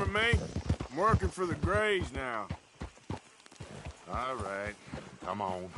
from me? I'm working for the Greys now. All right, come on.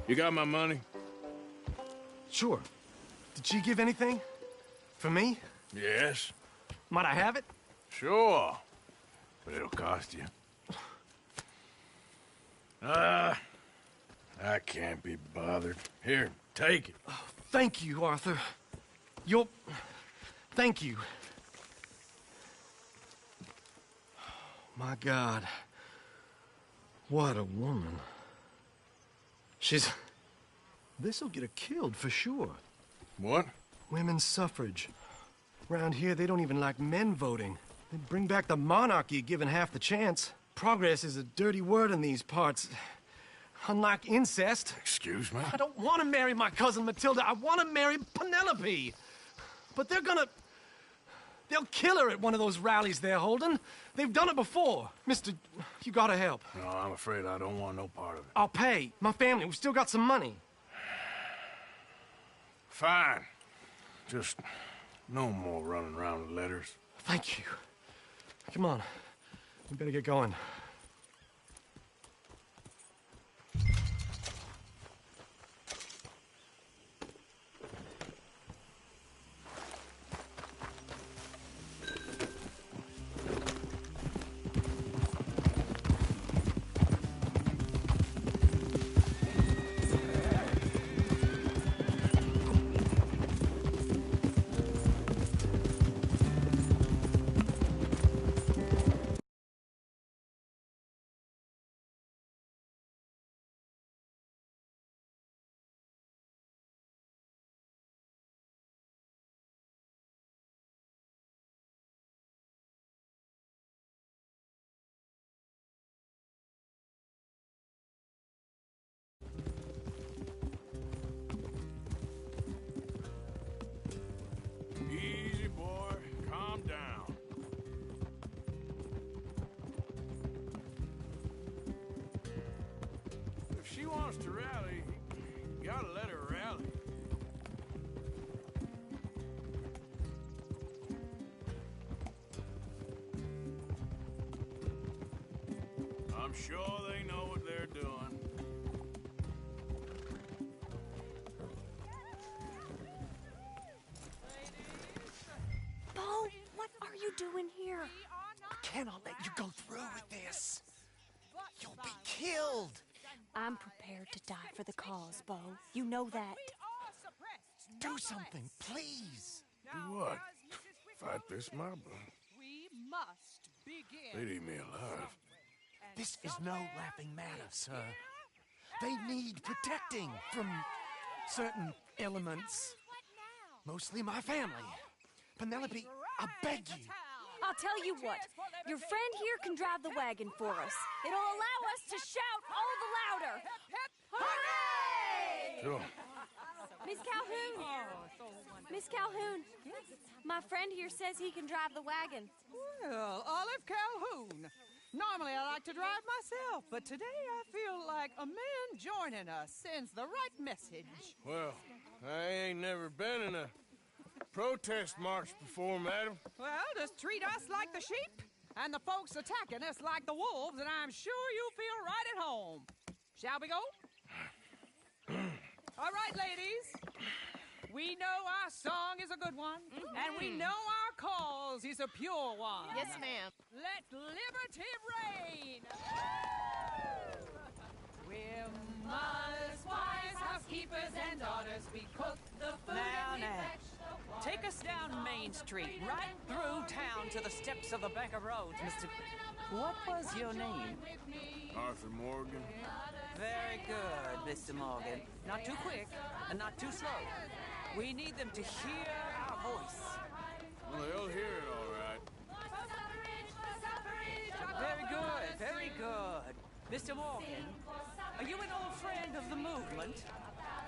You got my money? Sure. Did she give anything? For me? Yes. Might I have it? Sure. But it'll cost you. I can't be bothered. Here, take it. Oh, thank you, Arthur. You'll... Thank you. My God. What a woman. She's... This'll get her killed for sure. What? Women's suffrage. Around here, they don't even like men voting. They'd bring back the monarchy given half the chance. Progress is a dirty word in these parts. Unlike incest. Excuse me? I don't want to marry my cousin Matilda. I want to marry Penelope. But they're gonna... They'll kill her at one of those rallies they're holding. They've done it before. Mister, you gotta help. No, I'm afraid I don't want no part of it. I'll pay. My family, we've still got some money. Fine. Just no more running around with letters. Thank you. Come on. We better get going. Easy, boy. Calm down. If she wants to rally, you gotta let her rally. I'm sure they know what they're doing. Bo, what are you doing here? I cannot let you go through with this. You'll be killed. I'm prepared to die for the cause, Bo. You know that. Do something, please. Do what? Fight this mob? They'd eat me alive. This is no laughing matter, sir. They need protecting from certain elements. Mostly my family. Penelope, I beg you. I'll tell you what. Your friend here can drive the wagon for us. It'll allow us to shout all the louder. Hooray! Sure. Miss Calhoun! Miss Calhoun! My friend here says he can drive the wagon. Well, Olive Calhoun. Normally I like to drive myself, but today I feel like a man joining us sends the right message. Well, I ain't never been in a protest march before, madam. Well, just treat us like the sheep, and the folks attacking us like the wolves, and I'm sure you'll feel right at home. Shall we go? All right, ladies. We know our song is a good one, and we know our cause is a pure one. Yes, ma'am. Let liberty reign! We're mothers, wives, housekeepers, and daughters. We cook the food and we fetch the water. Take us down Main Street, right through town to the steps of the Bank of Rhodes, Mr. What was your name? Arthur Morgan. Very good, Mr. Morgan. Not too quick and not too slow. We need them to hear our voice. Well, they'll hear it all right. Very good, very good. Mr. Morgan, are you an old friend of the movement?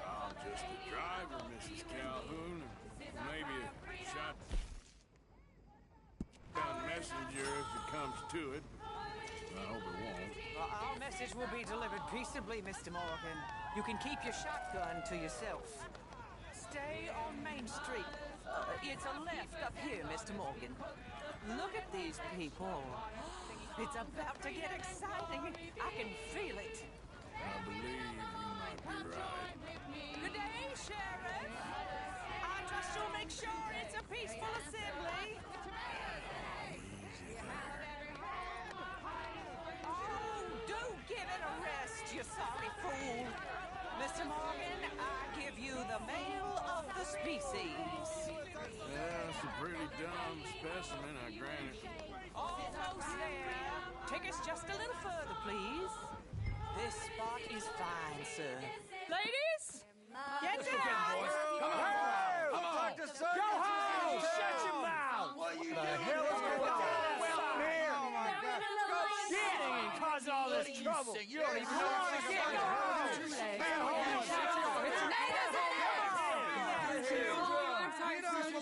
I'm just a driver, Mrs. Calhoun, and maybe a shotgun messenger if it comes to it. I hope it won't. Well, our message will be delivered peaceably, Mr. Morgan. You can keep your shotgun to yourself. Stay on Main Street. It's a left up here, Mr. Morgan. Look at these people. It's about to get exciting. I can feel it. I believe you might be right. Good day, Sheriff. I trust you'll make sure it's a peaceful assembly. Oh, do give it a rest, you sorry fool. Mr. Morgan, I give you the male of the species. Yeah, it's a pretty dumb specimen, I grant it. Almost there. Take us just a little further, please. This spot is fine, sir. Ladies, get down! Come on! Come on! Go home! Shut your mouth! What the hell is going on? Well, here! Oh, my God. Get and cause all this trouble! You don't even know what to get! Go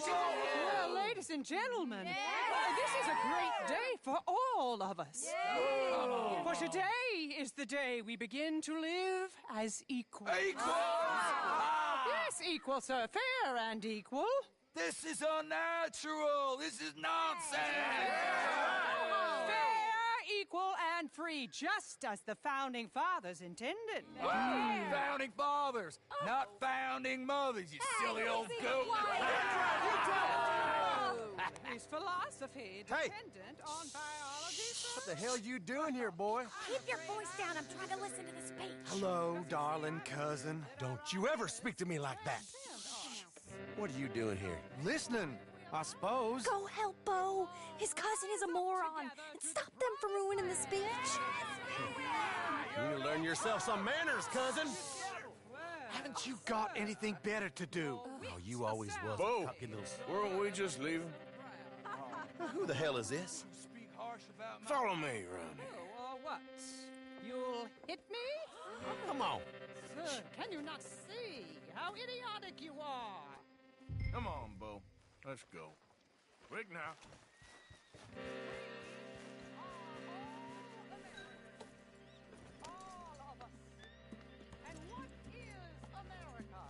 Well, ladies and gentlemen, this is a great day for all of us. For today is the day we begin to live as equals. Equal? Yes, equal, sir. Fair and equal. This is unnatural. This is nonsense. Fair, equal, and free, just as the Founding Fathers intended. Founding fathers, not founding mothers, you silly old goat. Is philosophy dependent on biology, sir? What the hell you doing here, boy? Keep your voice down. I'm trying to listen to the speech. Hello, darling cousin. Don't you ever speak to me like that. What are you doing here? Listening, I suppose. Go help Bo. His cousin is a moron. And stop them from ruining the speech. You need to learn yourself some manners, cousin. Haven't you got anything better to do? Oh, you always was. Bo, Cocky little... weren't we just leaving? Who the hell is this? Follow me around here. What? You'll hit me? Come on. Sir, can you not see how idiotic you are? Come on, Bo. Let's go. Quick now. All of us. And what is America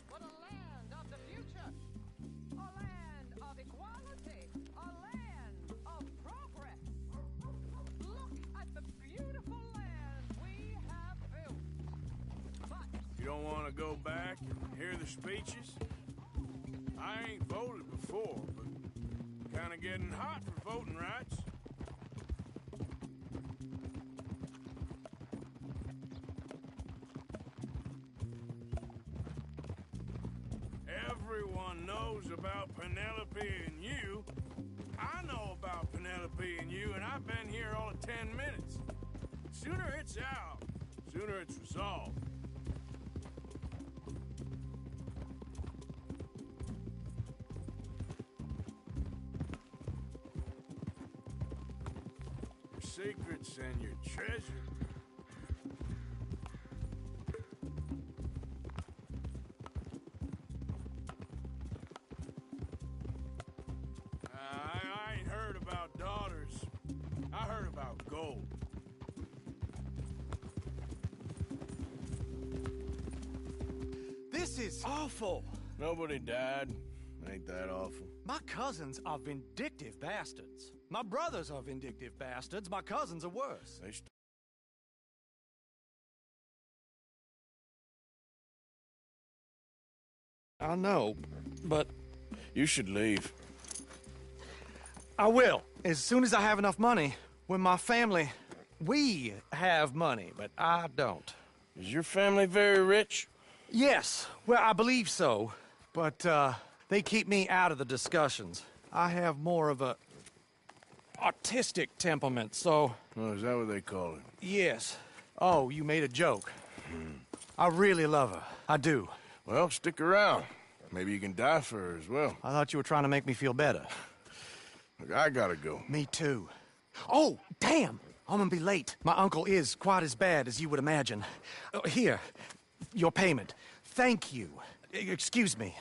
but a land of the future? A land of equality. A land of progress. Look at the beautiful land we have built. But You don't want to go back and hear the speeches? I ain't voted before, but kind of getting hot for voting rights. Everyone knows about Penelope and you. I know about Penelope and you, and I've been here all of 10 minutes. Sooner it's out, sooner it's resolved. Your secrets and your treasure. is awful. Nobody died. Ain't that awful? My cousins are vindictive bastards. My brothers are vindictive bastards. My cousins are worse. They I know, but You should leave. I will. As soon as I have enough money. When my family... We have money, but I don't. Is your family very rich? Yes, well, I believe so. But, they keep me out of the discussions. I have more of a... artistic temperament, so... Oh, is that what they call it? Yes. Oh, you made a joke. I really love her. I do. Well, stick around. Maybe you can die for her as well. I thought you were trying to make me feel better. Look, I gotta go. Me too. Oh, damn! I'm gonna be late. My uncle is quite as bad as you would imagine. Here, your payment. Thank you. Excuse me.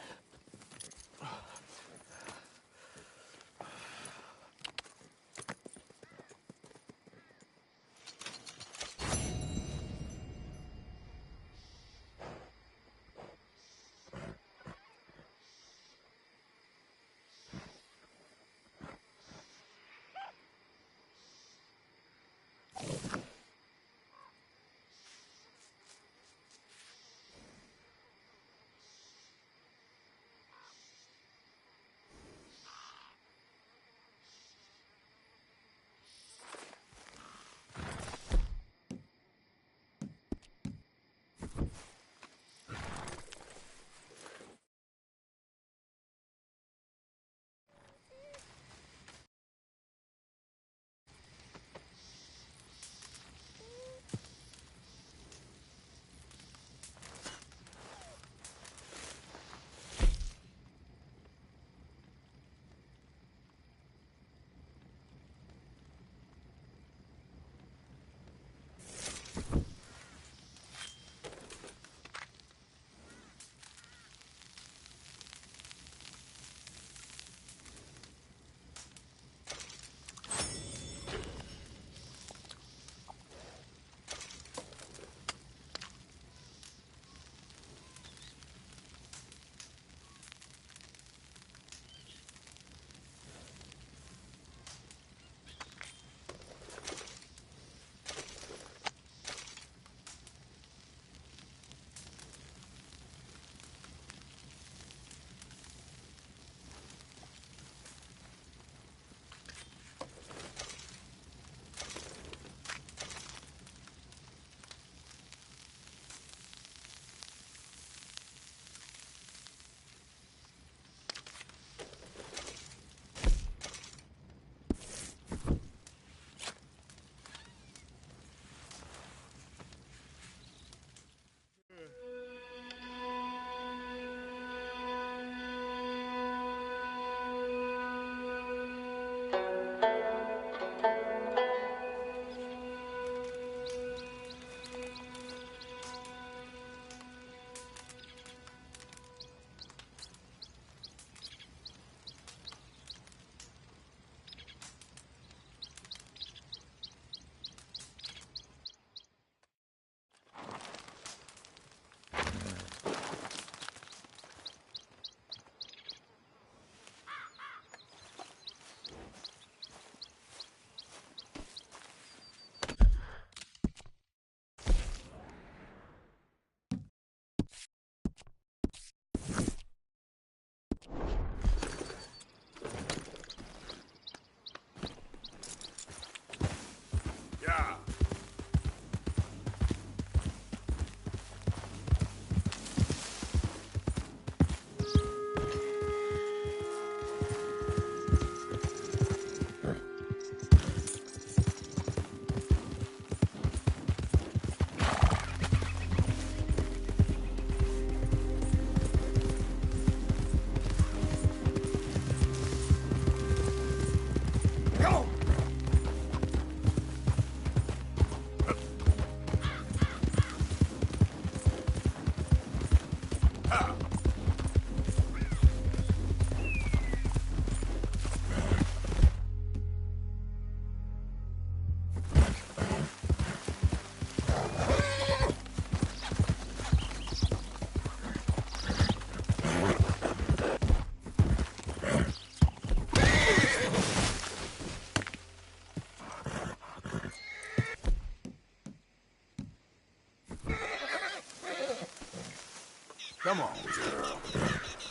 Come on, girl.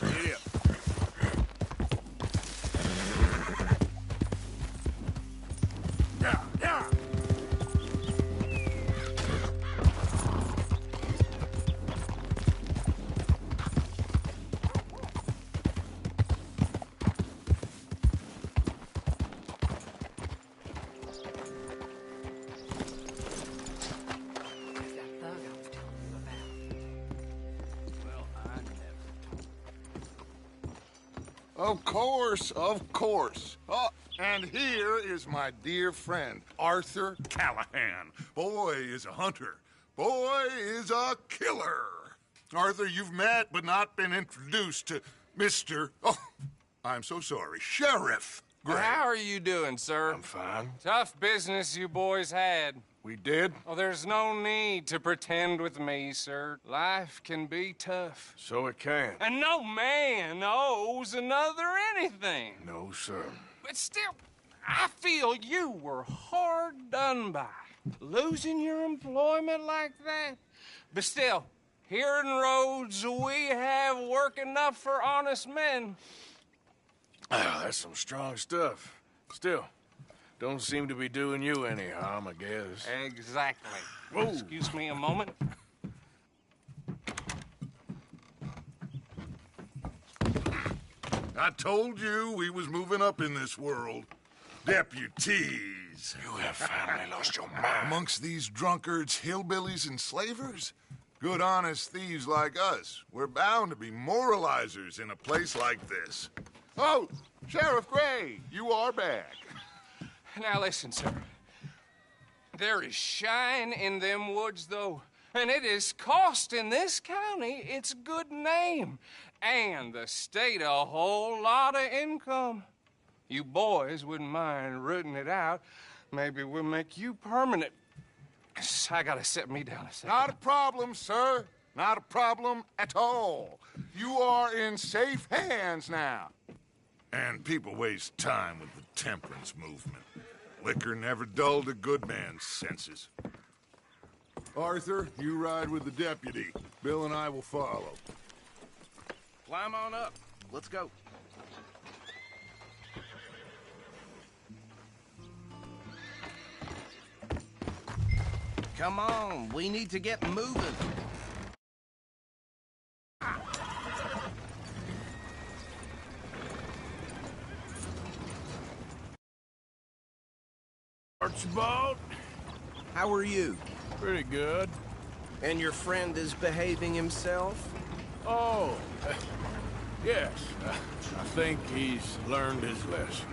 Get up. Yeah, yeah. Of course, of course. Oh, and here is my dear friend, Arthur Callahan. Boy is a hunter. Boy is a killer. Arthur, you've met but not been introduced to Mr. Oh, I'm so sorry, Sheriff Gray. How are you doing, sir? I'm fine. Tough business you boys had. We did? Oh, there's no need to pretend with me, sir. Life can be tough. So it can. And no man owes another anything. No, sir. But still, I feel you were hard done by. Losing your employment like that. But still, here in Rhodes, we have work enough for honest men. Ah, that's some strong stuff. Still, don't seem to be doing you any harm, I guess. Exactly. Whoa. Excuse me a moment. I told you we was moving up in this world. Deputies. You have finally lost your mind. Amongst these drunkards, hillbillies, and slavers? Good, honest thieves like us. We're bound to be moralizers in a place like this. Oh, Sheriff Gray, you are back. Now listen, sir. There is shine in them woods, though, and it is costing this county its good name and the state a whole lot of income. You boys wouldn't mind rooting it out. Maybe we'll make you permanent. I gotta sit me down a second. Not a problem, sir. Not a problem at all. You are in safe hands now. And people waste time with the temperance movement. Liquor never dulled a good man's senses. Arthur, you ride with the deputy. Bill and I will follow. Climb on up. Let's go. Come on, we need to get moving. Archibald? How are you? Pretty good. And your friend is behaving himself? Oh, yes. I think he's learned his lesson.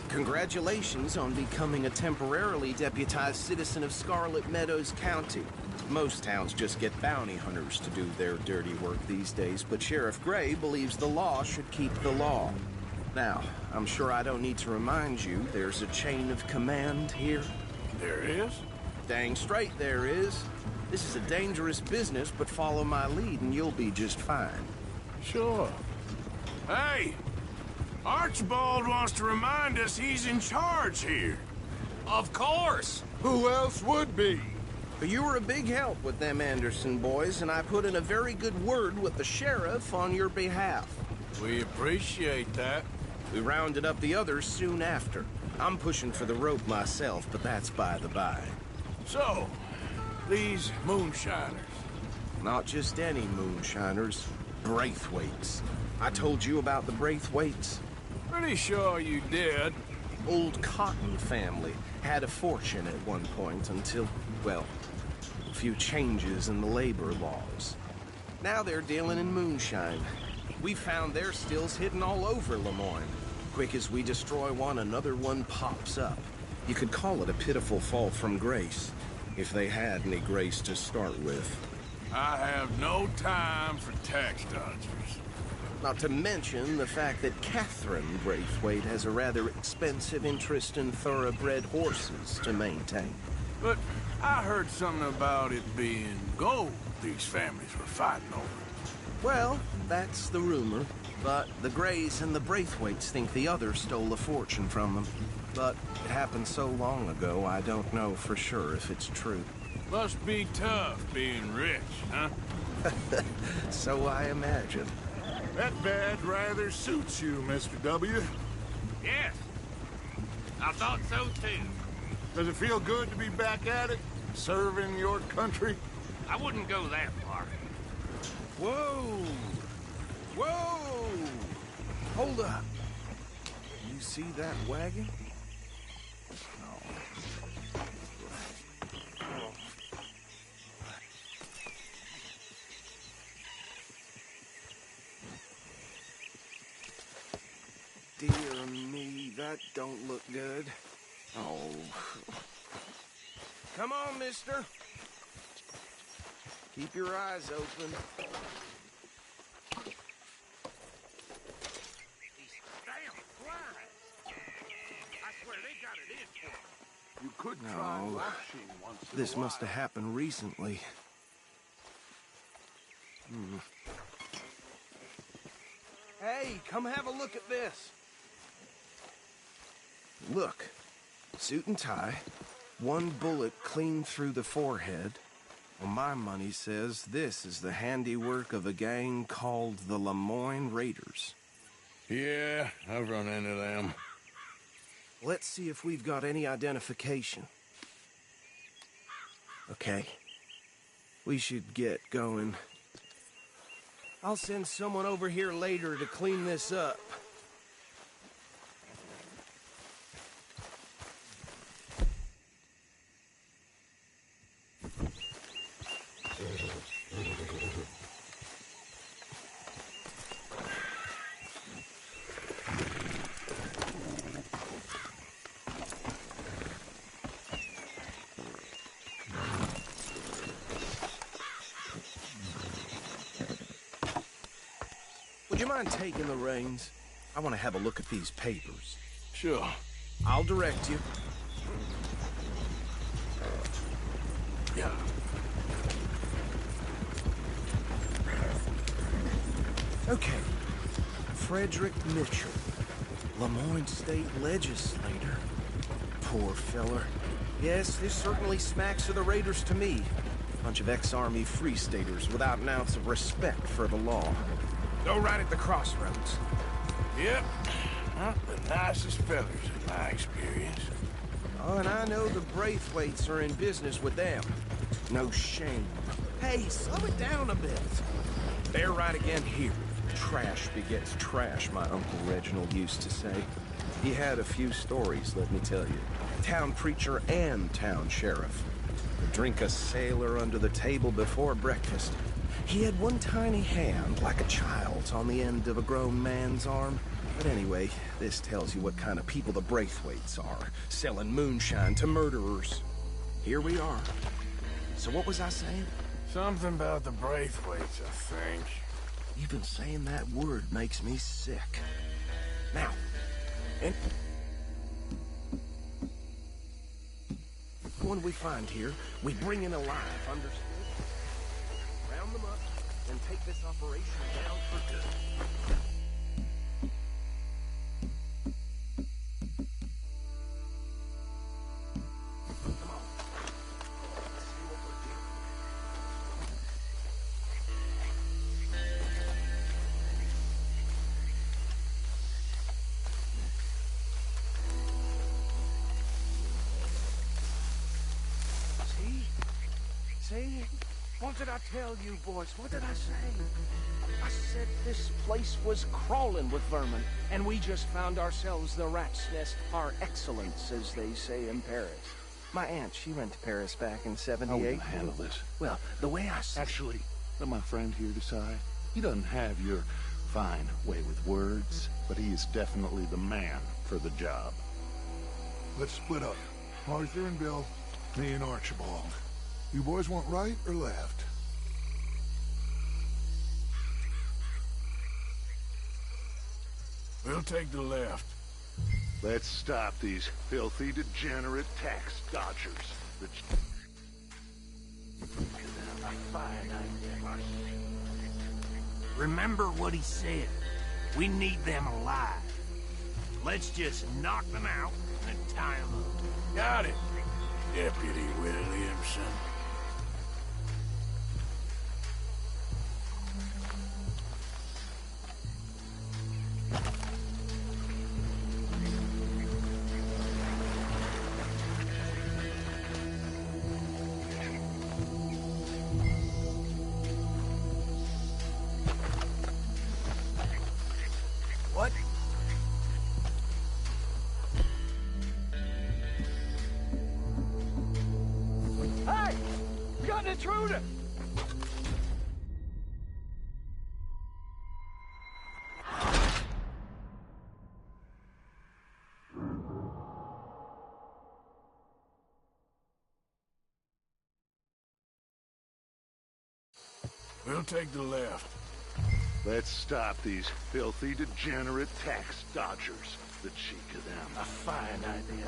Congratulations on becoming a temporarily deputized citizen of Scarlet Meadows County. Most towns just get bounty hunters to do their dirty work these days, but Sheriff Gray believes the law should keep the law. Now, I'm sure I don't need to remind you there's a chain of command here. There is? Dang straight there is. This is a dangerous business, but follow my lead and you'll be just fine. Sure. Hey! Archibald wants to remind us he's in charge here. Of course. Who else would be? But you were a big help with them Anderson boys, and I put in a very good word with the sheriff on your behalf. We appreciate that. We rounded up the others soon after. I'm pushing for the rope myself, but that's by the by. So, these moonshiners. Not just any moonshiners, Braithwaites. I told you about the Braithwaites. Pretty sure you did. Old Cotton family had a fortune at one point until, well, a few changes in the labor laws. Now they're dealing in moonshine. We found their stills hidden all over Lemoyne. Quick as we destroy one, another one pops up. You could call it a pitiful fall from grace, if they had any grace to start with. I have no time for tax dodgers. Not to mention the fact that Catherine Braithwaite has a rather expensive interest in thoroughbred horses to maintain. But I heard something about it being gold these families were fighting over. Well, that's the rumor. But the Grays and the Braithwaites think the other stole a fortune from them. But it happened so long ago, I don't know for sure if it's true. Must be tough being rich, huh? So I imagine. That badge rather suits you, Mr. W. Yes. I thought so too. Does it feel good to be back at it? Serving your country? I wouldn't go that far. Whoa! Whoa! Hold up. You see that wagon? Dear me, that don't look good. Oh. Come on, mister. Keep your eyes open. You could try No. washing once in This a while. must have happened recently. Hey, come have a look at this. Look, suit and tie, one bullet clean through the forehead. Well, my money says this is the handiwork of a gang called the Lemoyne Raiders. Yeah, I've run into them. Let's see if we've got any identification. Okay. We should get going. I'll send someone over here later to clean this up. Would you mind taking the reins? I want to have a look at these papers. Sure. I'll direct you. Yeah. Okay. Frederick Mitchell, Lemoyne State Legislator. Poor feller. Yes, this certainly smacks of the Raiders to me. Bunch of ex-Army Free Staters without an ounce of respect for the law. Go right at the crossroads. Yep. Not the nicest fellers in my experience. Oh, and I know the Braithwaites are in business with them. No shame. Hey, slow it down a bit. They're right again here. Trash begets trash, my Uncle Reginald used to say. He had a few stories, let me tell you. Town preacher and town sheriff. Would drink a sailor under the table before breakfast. He had one tiny hand, like a child's, on the end of a grown man's arm. But anyway, this tells you what kind of people the Braithwaites are, selling moonshine to murderers. Here we are. So what was I saying? Something about the Braithwaites, I think. Even saying that word makes me sick. Now, anyone we find here, we bring in alive, understood? Round them up, and take this operation down for good. Come on. Let's see what we're doing. See? What did I tell you, boys? What did I say? I said this place was crawling with vermin, and we just found ourselves the rat's nest par excellence, as they say in Paris. My aunt, she went to Paris back in How are we '78. gonna handle this? Well, the way I see Actually, let my friend here decide. He doesn't have your fine way with words, but he is definitely the man for the job. Let's split up. Arthur and Bill, me and Archibald. You boys want right or left? We'll take the left. Let's stop these filthy, degenerate tax dodgers. Remember what he said. We need them alive. Let's just knock them out and tie them up. Got it, Deputy Williamson. intruder! We'll take the left. Let's stop these filthy, degenerate tax dodgers. The cheek of them. A fine idea.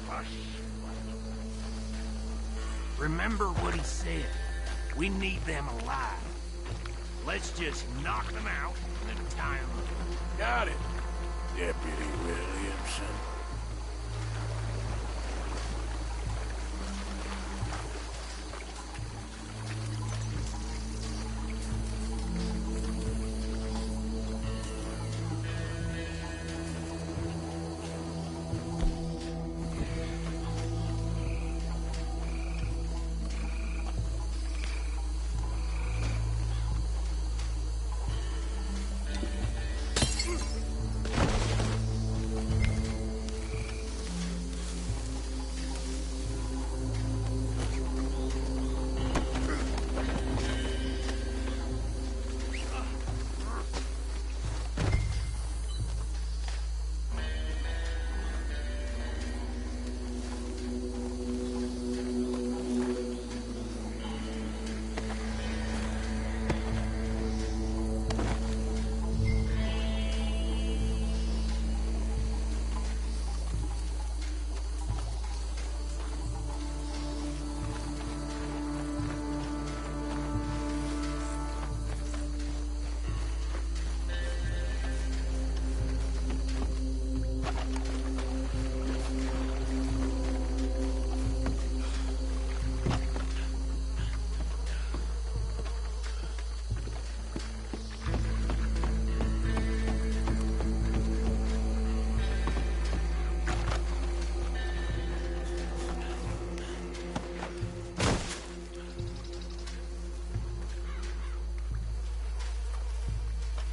Remember what he said. We need them alive. Let's just knock them out and tie them up. Got it, Deputy Williamson.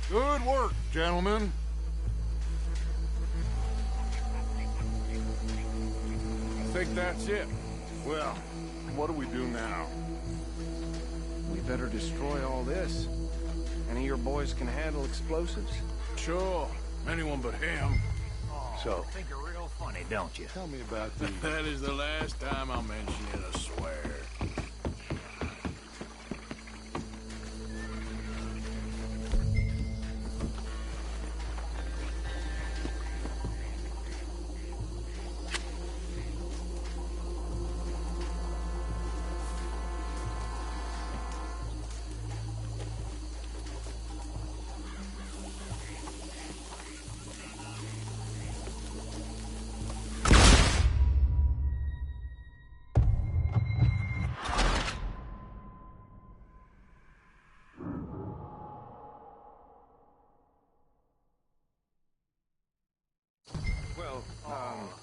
Good work, gentlemen. I think that's it. Well, what do we do now? We better destroy all this. Any of your boys can handle explosives? Sure. Anyone but him. So, Think you're real funny, don't you? tell me about the... That is the last time I'll mention it, I swear.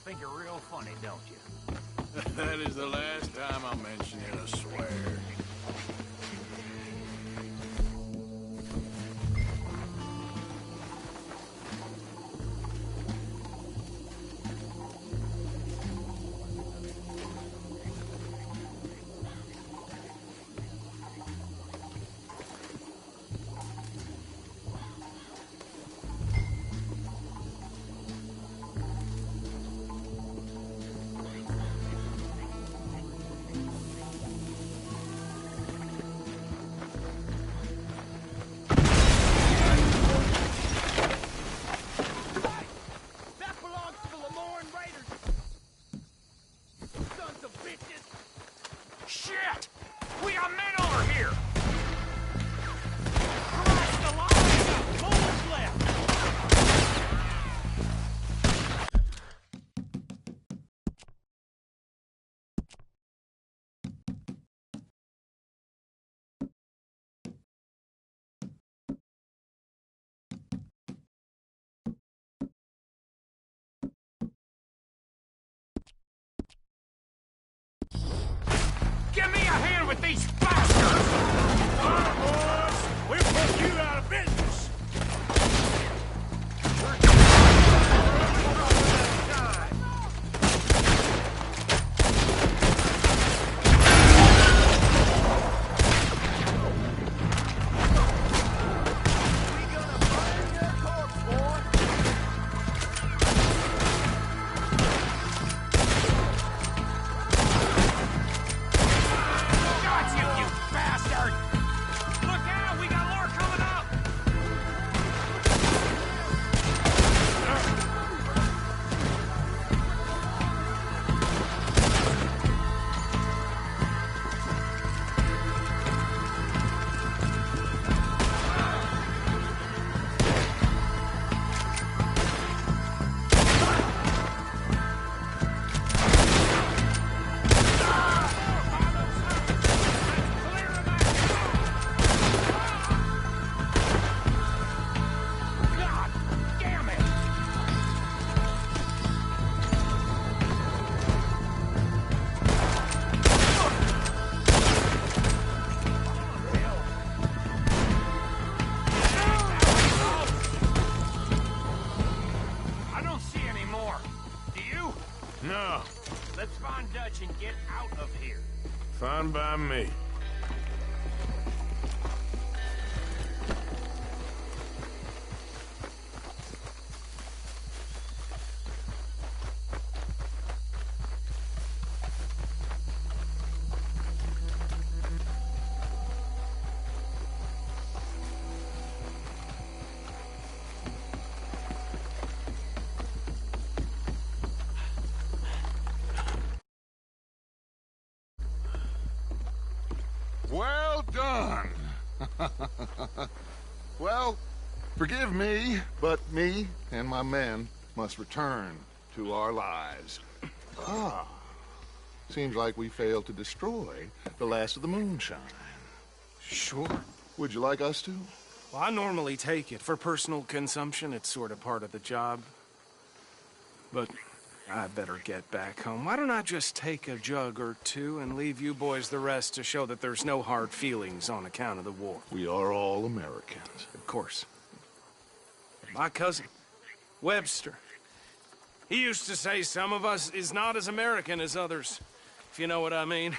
Think you're real funny, don't you? That is the last time I'll mention it, I swear. Shit! We got men over here! Christ alive! We got bullets left! Give me a hand with these bastards! All right, boys. We'll put you out of business. Fine by me. Well done. Well, forgive me, but me and my men must return to our lives. Ah, seems like we failed to destroy the last of the moonshine. Sure. Would you like us to? Well, I normally take it. For personal consumption, it's sort of part of the job. But I better get back home. Why don't I just take a jug or two and leave you boys the rest to show that there's no hard feelings on account of the war? We are all Americans. Of course. My cousin, Webster, he used to say some of us is not as American as others, if you know what I mean.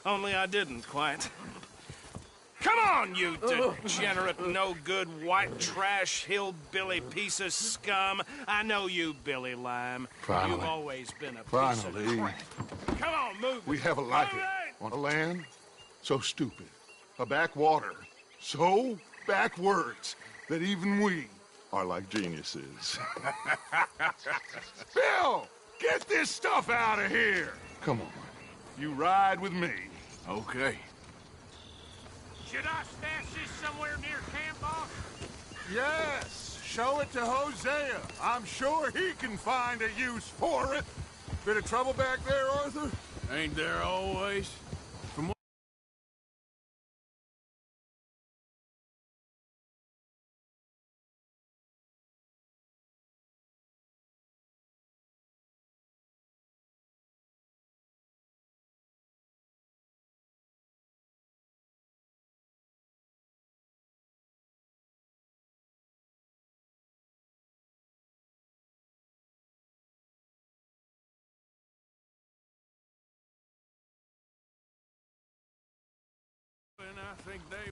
Only I didn't quite. Come on, you degenerate, no-good, white trash, hillbilly piece of scum. I know you, Billy Lime. Finally. You've always been a piece Finally. of crap. Come on, move. We have a life on a land so stupid, a backwater so backwards that even we are like geniuses. Bill, get this stuff out of here. Come on, you ride with me. Okay. Should I stash this somewhere near camp, boss? Yes, show it to Hosea. I'm sure he can find a use for it. Bit of trouble back there, Arthur? Ain't there always? And I think they...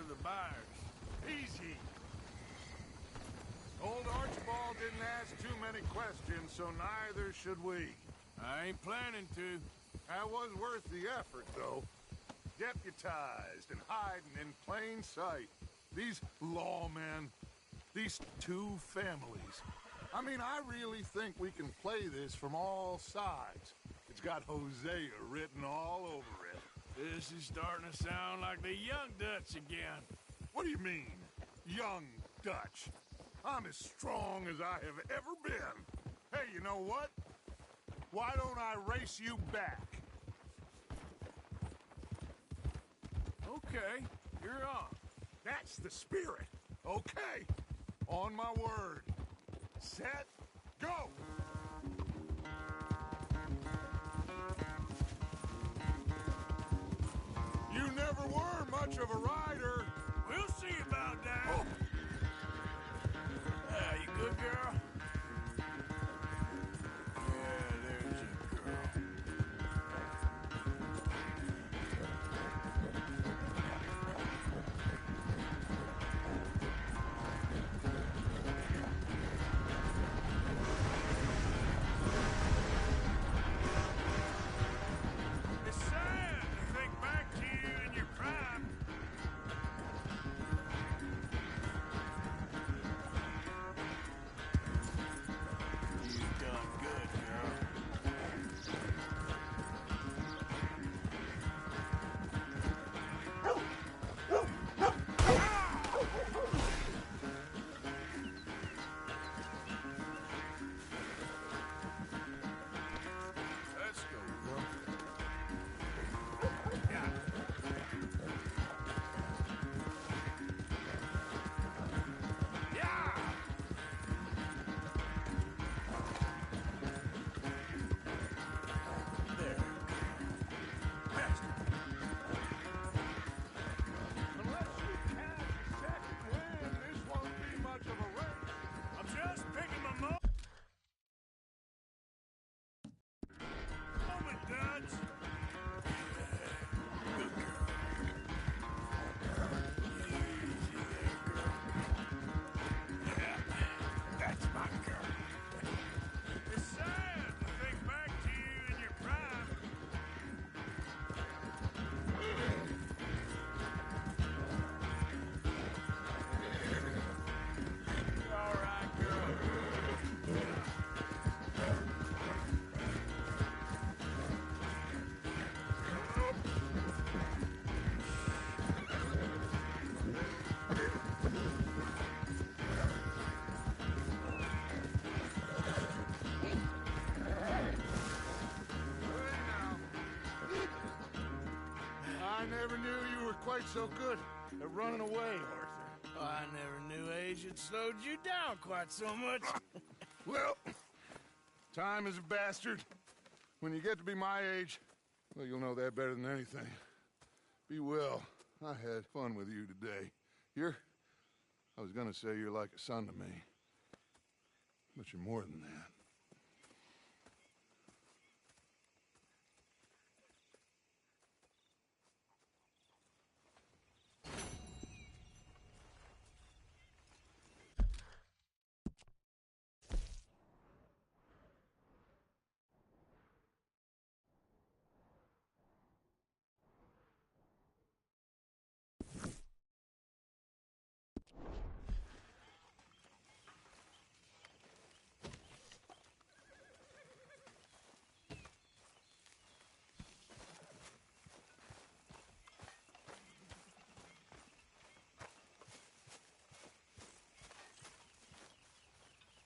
for the buyers. Easy. Old Archibald didn't ask too many questions, so neither should we. I ain't planning to. That was worth the effort, though. Deputized and hiding in plain sight. These lawmen, these two families. I mean, I really think we can play this from all sides. It's got Hosea written all over it. This is starting to sound like the Young Dutch again. What do you mean, Young Dutch? I'm as strong as I have ever been. Hey, you know what? Why don't I race you back? Okay, you're on. That's the spirit. Okay. On my word. Set, go! You never were much of a rider. We'll see about that. Oh. You good, girl? Yeah, there's your girl. It's sad to think back to you in your prime. You've done good, girl. Let's go, girl. Yeah. Yeah! There. Bastard. Unless you catch a second wind, this won't be much of a race. I'm just picking my moment, Dutch. Good girl. Easy there, girl. Yeah, that's my girl. It's sad to think back to you in your prime. You're all right, girl. Hey, now. I never knew you were quite so good at running away, Arthur. I never knew age had slowed you down quite so much. Well, time is a bastard. When you get to be my age, well, you'll know that better than anything. Be well. I had fun with you today. I was gonna say you're like a son to me. But you're more than that.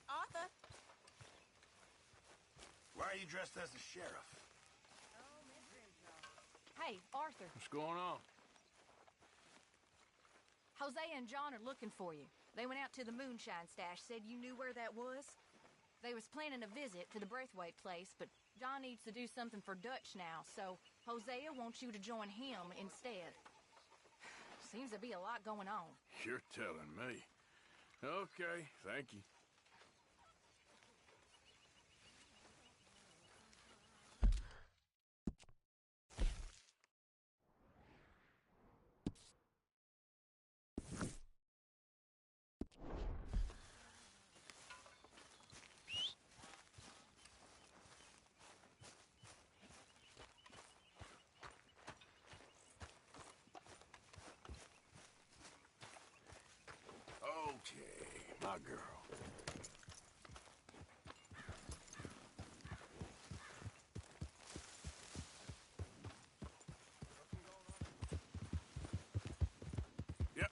Arthur? Why are you dressed as a sheriff? Hey, Arthur. What's going on? Hosea and John are looking for you. They went out to the moonshine stash, said you knew where that was. They was planning a visit to the Braithwaite place, but John needs to do something for Dutch now, so Hosea wants you to join him instead. Seems to be a lot going on. You're telling me. Okay, thank you. my girl. Yep.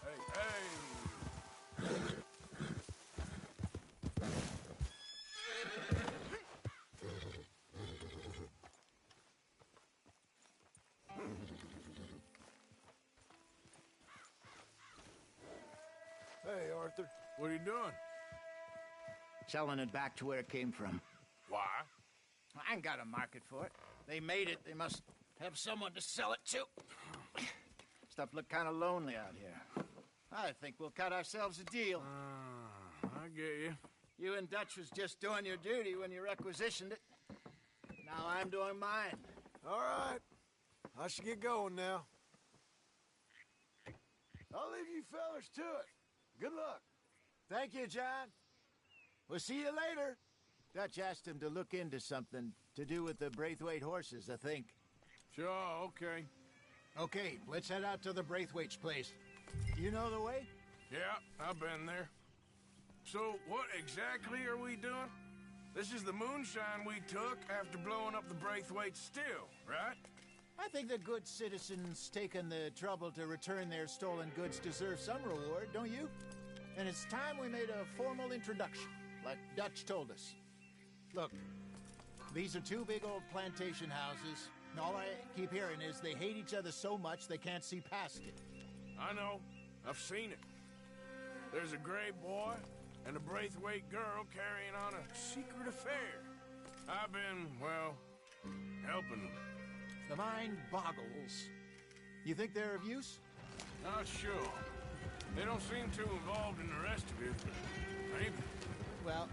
Hey, hey. Hey, Arthur. What are you doing? Selling it back to where it came from. Why? I ain't got a market for it. They made it. They must have someone to sell it to. Stuff look kind of lonely out here. I think we'll cut ourselves a deal. I get you. You and Dutch was just doing your duty when you requisitioned it. Now I'm doing mine. All right. I should get going now. I'll leave you fellas to it. Good luck. Thank you, John. We'll see you later. Dutch asked him to look into something to do with the Braithwaite horses, I think. Sure, okay. Okay, let's head out to the Braithwaite's place. Do you know the way? Yeah, I've been there. So, what exactly are we doing? This is the moonshine we took after blowing up the Braithwaite still, right? I think the good citizens taking the trouble to return their stolen goods deserve some reward, don't you? And it's time we made a formal introduction, like Dutch told us. Look, these are two big old plantation houses, and all I keep hearing is they hate each other so much they can't see past it. I know. I've seen it. There's a gray boy and a Braithwaite girl carrying on a secret affair. I've been, well, helping them. The mind boggles. You think they're of use? Not sure. They don't seem too involved in the rest of it, but maybe. Well,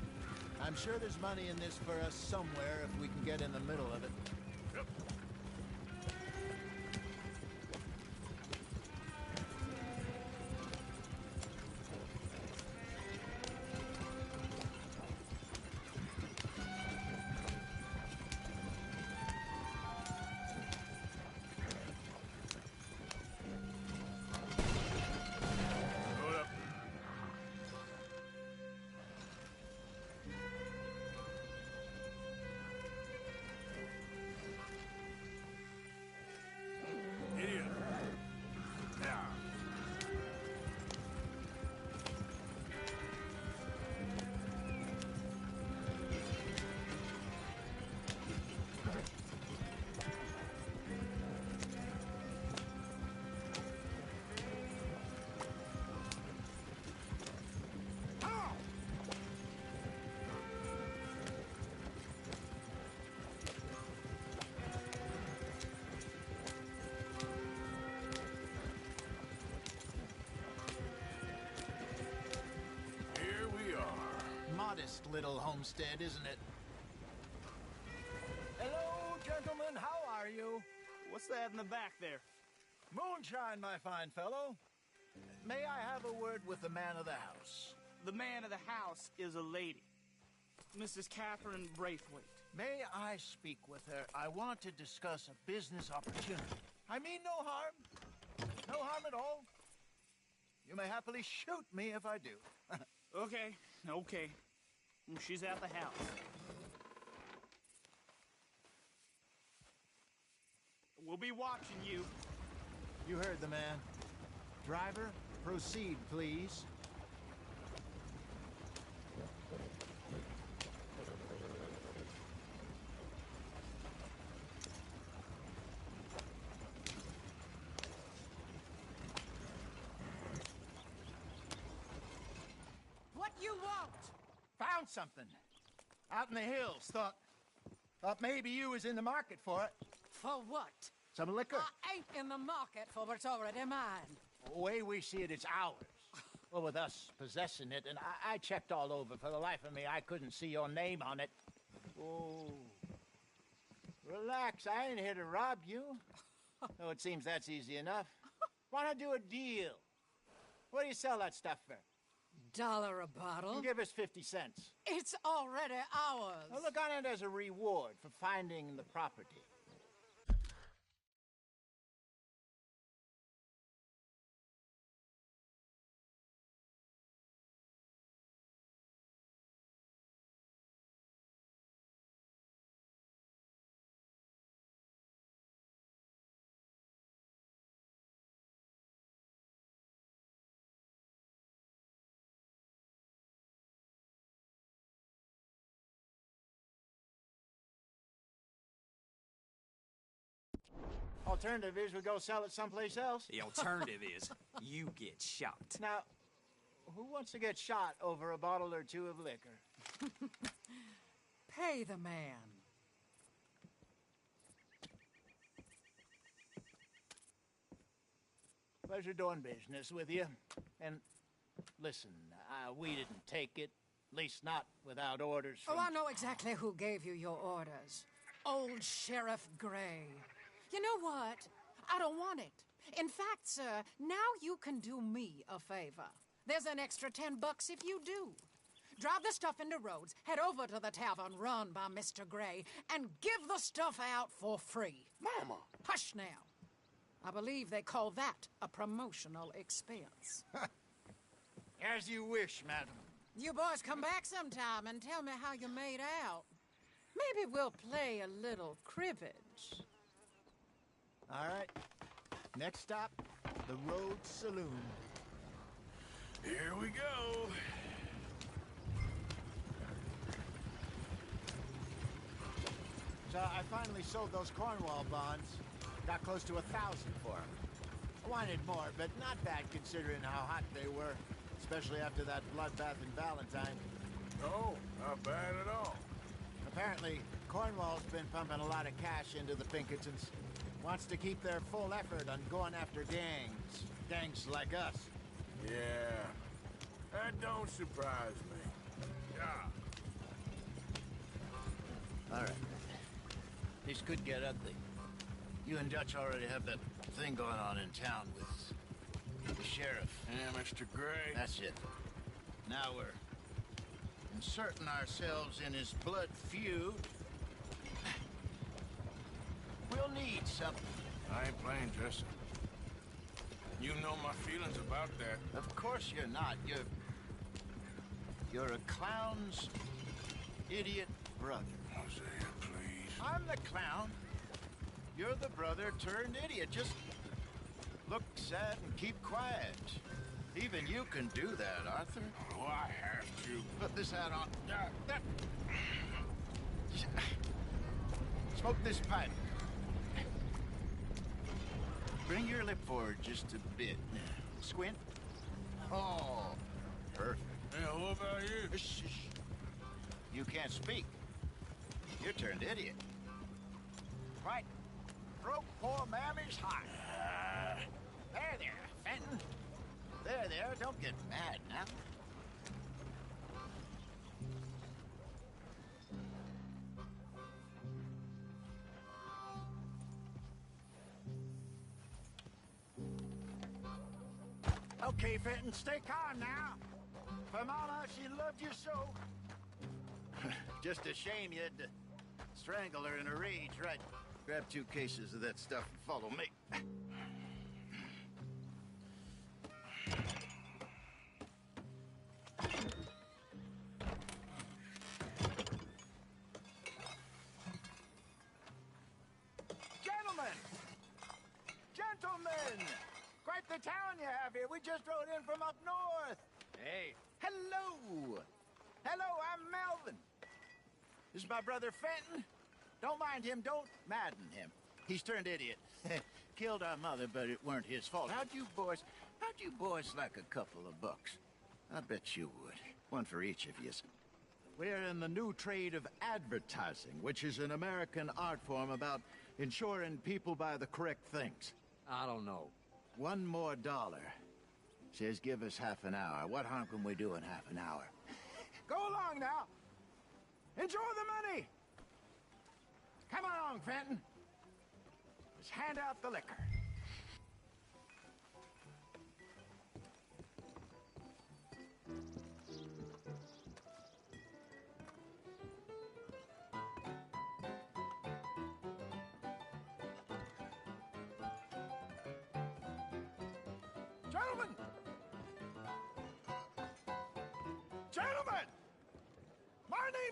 I'm sure there's money in this for us somewhere if we can get in the middle of it. Yep. Modest little homestead, isn't it? Hello, gentlemen. How are you? What's that in the back there? Moonshine, my fine fellow. May I have a word with the man of the house? The man of the house is a lady. Mrs. Catherine Braithwaite. May I speak with her? I want to discuss a business opportunity. I mean no harm. No harm at all. You may happily shoot me if I do. Okay. She's at the house. We'll be watching you. You heard the man. Driver, proceed, please. What you want? Found something. Out in the hills. Thought maybe you was in the market for it. For what? Some liquor. I ain't in the market for what's already mine. The way we see it, it's ours. Well, with us possessing it, and I checked all over. For the life of me, I couldn't see your name on it. Oh. Relax, I ain't here to rob you. Though it seems that's easy enough. Why not do a deal? What do you sell that stuff for? $1 a bottle. Give us 50 cents. It's already ours. Well, look on it as a reward for finding the property. Alternative is we go sell it someplace else. The alternative is you get shot. Now, who wants to get shot over a bottle or two of liquor? Pay the man. Pleasure doing business with you. And listen, we didn't take it. At least not without orders from... Oh, I know exactly who gave you your orders. Old Sheriff Gray. You know what? I don't want it. In fact, sir, now you can do me a favor. There's an extra $10 if you do. Drive the stuff into Rhodes, head over to the tavern run by Mr. Gray, and give the stuff out for free. Mama! Hush now. I believe they call that a promotional expense. As you wish, madam. You boys come back sometime and tell me how you made out. Maybe we'll play a little cribbage. All right. Next stop, the Rhodes Saloon. Here we go. So I finally sold those Cornwall bonds. Got close to 1,000 for them. I wanted more, but not bad considering how hot they were, especially after that bloodbath in Valentine. Oh, not bad at all. Apparently, Cornwall's been pumping a lot of cash into the Pinkertons. Wants to keep their full effort on going after gangs. Gangs like us. Yeah, that don't surprise me. Yeah. All right. This could get ugly. You and Dutch already have that thing going on in town with the sheriff. Yeah, Mr. Gray. That's it. Now we're inserting ourselves in his blood feud. We'll need something. I ain't playing, Jesse. You know my feelings about that. Of course you're not. You're a clown's idiot brother. Hosea, please. I'm the clown. You're the brother turned idiot. Just look sad and keep quiet. Even you can do that, Arthur. Oh, I have to. Put this hat on. Smoke this pipe. Bring your lip forward just a bit. Squint. Oh, perfect. Yeah, what about you? Shh. You can't speak. You're turned idiot. Right. Broke poor Mammy's heart. There, Fenton. There, don't get mad now. Okay, Fenton, stay calm now. For Mama, she loved you so. Just a shame you had to strangle her in a rage, right? Grab 2 cases of that stuff and follow me. Gentlemen! Quite the town you have here. We just rode in from up north. Hey. Hello. I'm Melvin. This is my brother Fenton. Don't mind him. Don't madden him. He's turned idiot. Killed our mother, but it weren't his fault. How'd you boys like a couple of bucks? I bet you would. One for each of you. We're in the new trade of advertising, which is an American art form about ensuring people buy the correct things. I don't know. $1 more. Says give us half an hour. What harm can we do in half an hour? Go along now. Enjoy the money. Come along, Fenton. Let's hand out the liquor.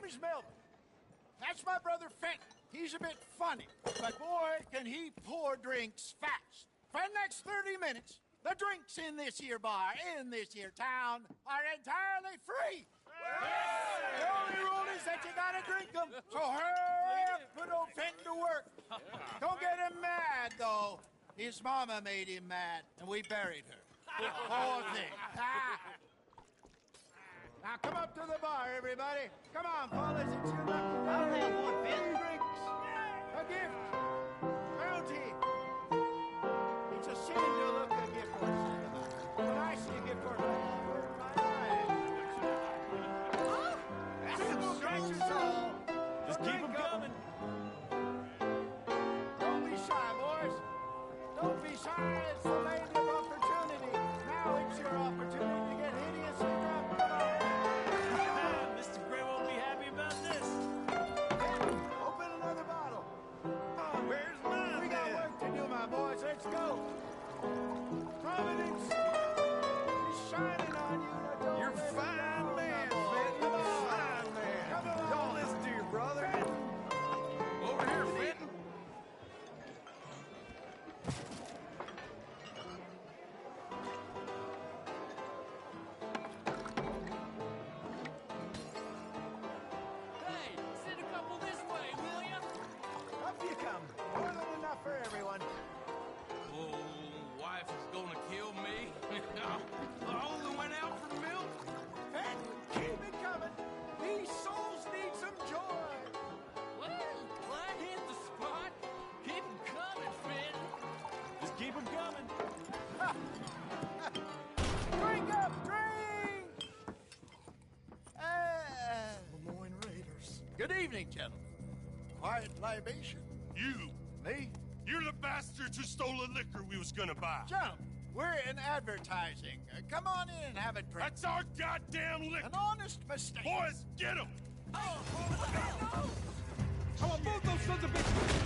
is Melvin. That's my brother Fenton. He's a bit funny, but boy, can he pour drinks fast. For the next 30 minutes, the drinks in this here bar, in this here town, are entirely free. The only rule is that you gotta drink them. So hurry up, put old Fenton to work. Don't get him mad, though. His mama made him mad, and we buried her. Poor thing. Now come up to the bar, everybody. Come on, fellas, it's your lucky day. I'll have one, Fenton. Drinks, a gift, bounty. It's a sin to look a gift horse in the mouth. When I see a gift horse, I burn my eyes. Oh, that's some scratches all. Just keep them coming. Don't be shy, boys. Don't be shy. It's the lady of opportunity. Now it's your opportunity to get hideously drunk. Come on. Mr. Gray won't be happy about this. Open another bottle. Where's mine? We got work to do, my boys. Let's go. Providence is shining on you. Now don't You're let it fine down, man, my boy. Fenton. Come on. Fine man. Come on. Don't listen to your brother. Over here, Fenton. Hey, send a couple this way, will ya? Up you come. More than enough for everyone. Oh, wife is gonna kill me. I only went out for milk. And keep it coming. These souls need some joy. Well, I hit the spot. Keep 'em coming, Fenton. Just keep 'em coming. Drink up, drink! Lemoyne Raiders. Good evening, gentlemen. Quiet libation? You. Me? You're the bastards who stole the liquor we was gonna buy. Gentlemen, we're in advertising. Come on in and have a drink. That's our goddamn liquor. An honest mistake. Boys, get him! Oh, no! I want both those sons of bitches.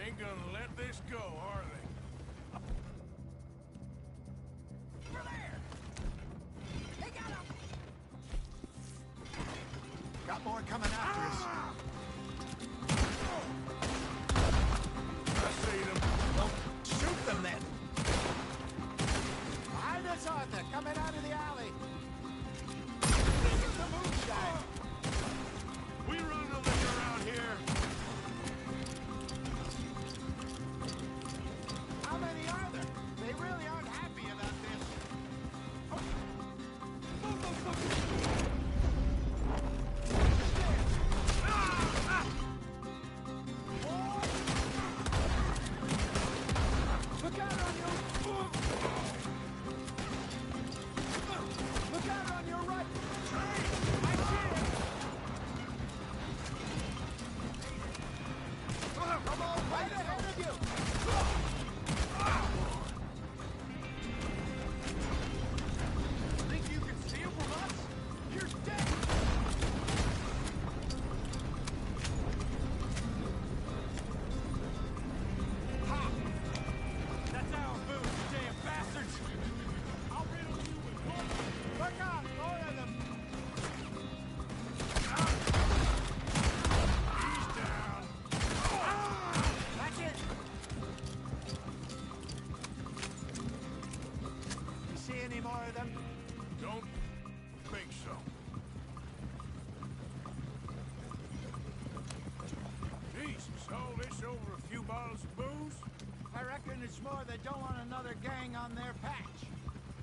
Ain't gonna let this go, are they? Over there! They got him! Got more coming after us. I see them. Well, shoot them then. Behind us, Arthur, coming out of the alley. It's the moonshine. We run the liquor around here. How many are there? They really aren't happy about this. Look out on your... Look out on your right! I see it! Come on, right ahead of you! Think you can steal from us? You're dead! Ha! That's our food, you damn bastards! I'll riddle you with bullets! Look out! More of them! He's down. That's it! You see any more of them? Don't think so. Jesus, all this over a few bottles of booze? I reckon it's more they don't want another gang on their patch.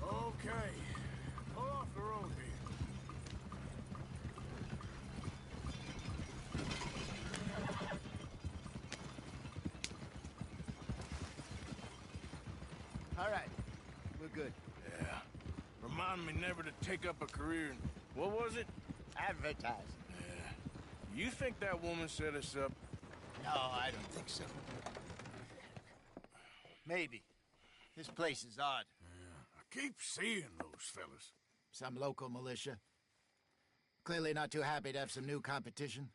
Okay. Pull off the road here. All right. We're good. Yeah. Remind me never to take up a career in... What was it? Advertising. Yeah. You think that woman set us up? No, I don't think so. Maybe. This place is odd. I keep seeing those fellas. Some local militia. Clearly not too happy to have some new competition.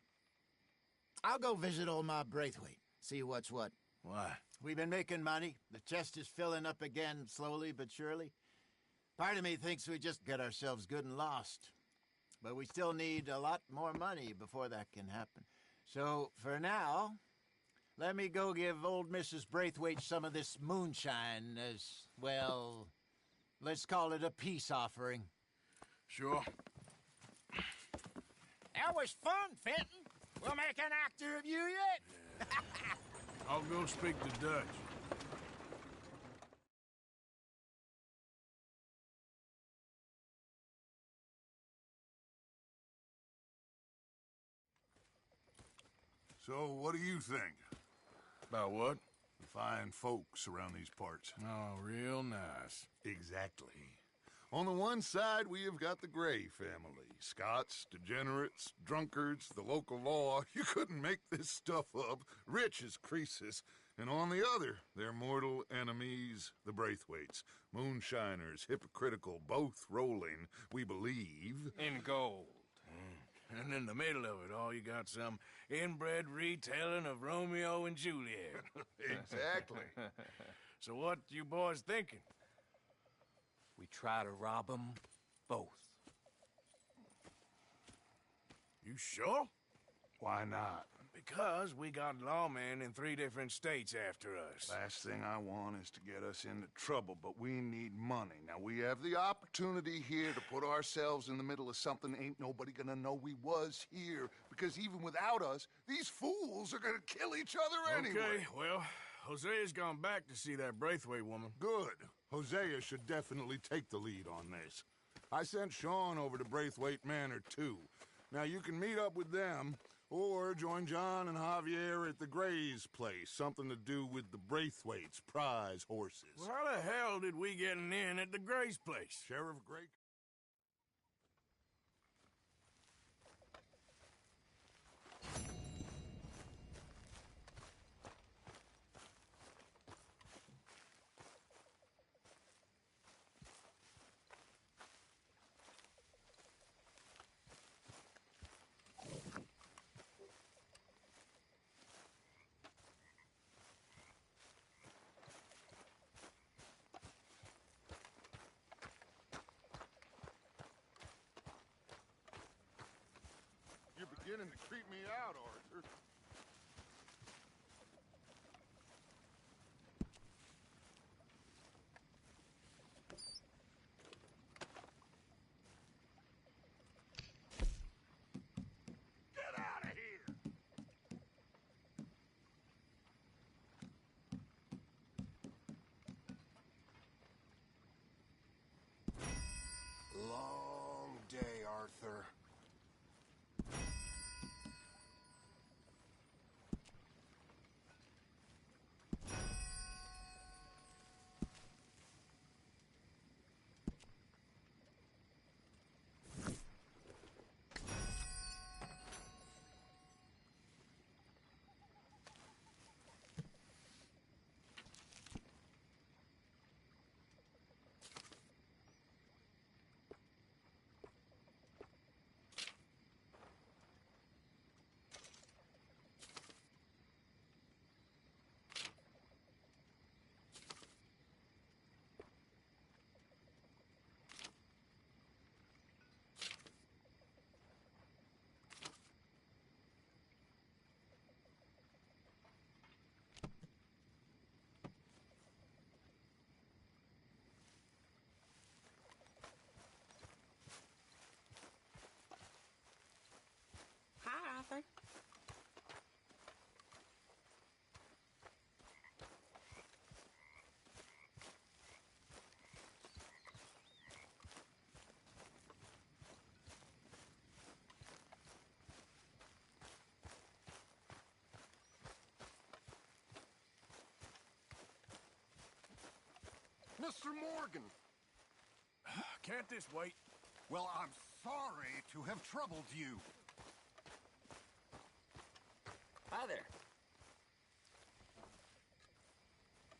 I'll go visit old Ma Braithwaite, see what's what. Why? We've been making money. The chest is filling up again, slowly but surely. Part of me thinks we just get ourselves good and lost. But we still need a lot more money before that can happen. So, for now, let me go give old Mrs. Braithwaite some of this moonshine as, well, let's call it a peace offering. Sure. That was fun, Fenton. We'll make an actor of you yet. I'll go speak to Dutch. So, what do you think? About what? The fine folks around these parts. Oh, real nice. Exactly. On the one side, we have got the Gray family. Scots, degenerates, drunkards, the local law. You couldn't make this stuff up. Rich as Croesus. And on the other, their mortal enemies, the Braithwaites. Moonshiners, hypocritical, both rolling, we believe. In gold. And in the middle of it all, you got some inbred retelling of Romeo and Juliet. Exactly. So what you boys thinking? We try to rob them both. You sure? Why not? Because we got lawmen in 3 different states after us. Last thing I want is to get us into trouble, but we need money. Now, we have the opportunity here to put ourselves in the middle of something ain't nobody gonna know we was here, because even without us, these fools are gonna kill each other anyway. Okay, well, Hosea's gone back to see that Braithwaite woman. Good. Hosea should definitely take the lead on this. I sent Sean over to Braithwaite Manor, too. Now, you can meet up with them, or join John and Javier at the Gray's place. Something to do with the Braithwaite's prize horses. Well, how the hell did we get an in at the Gray's place? Sheriff Gray... beginning to creep me out, Arthur. Get out of here! Long day, Arthur. Hi, Arthur. Mr. Morgan! Can't this wait? Well, I'm sorry to have troubled you. Hi there.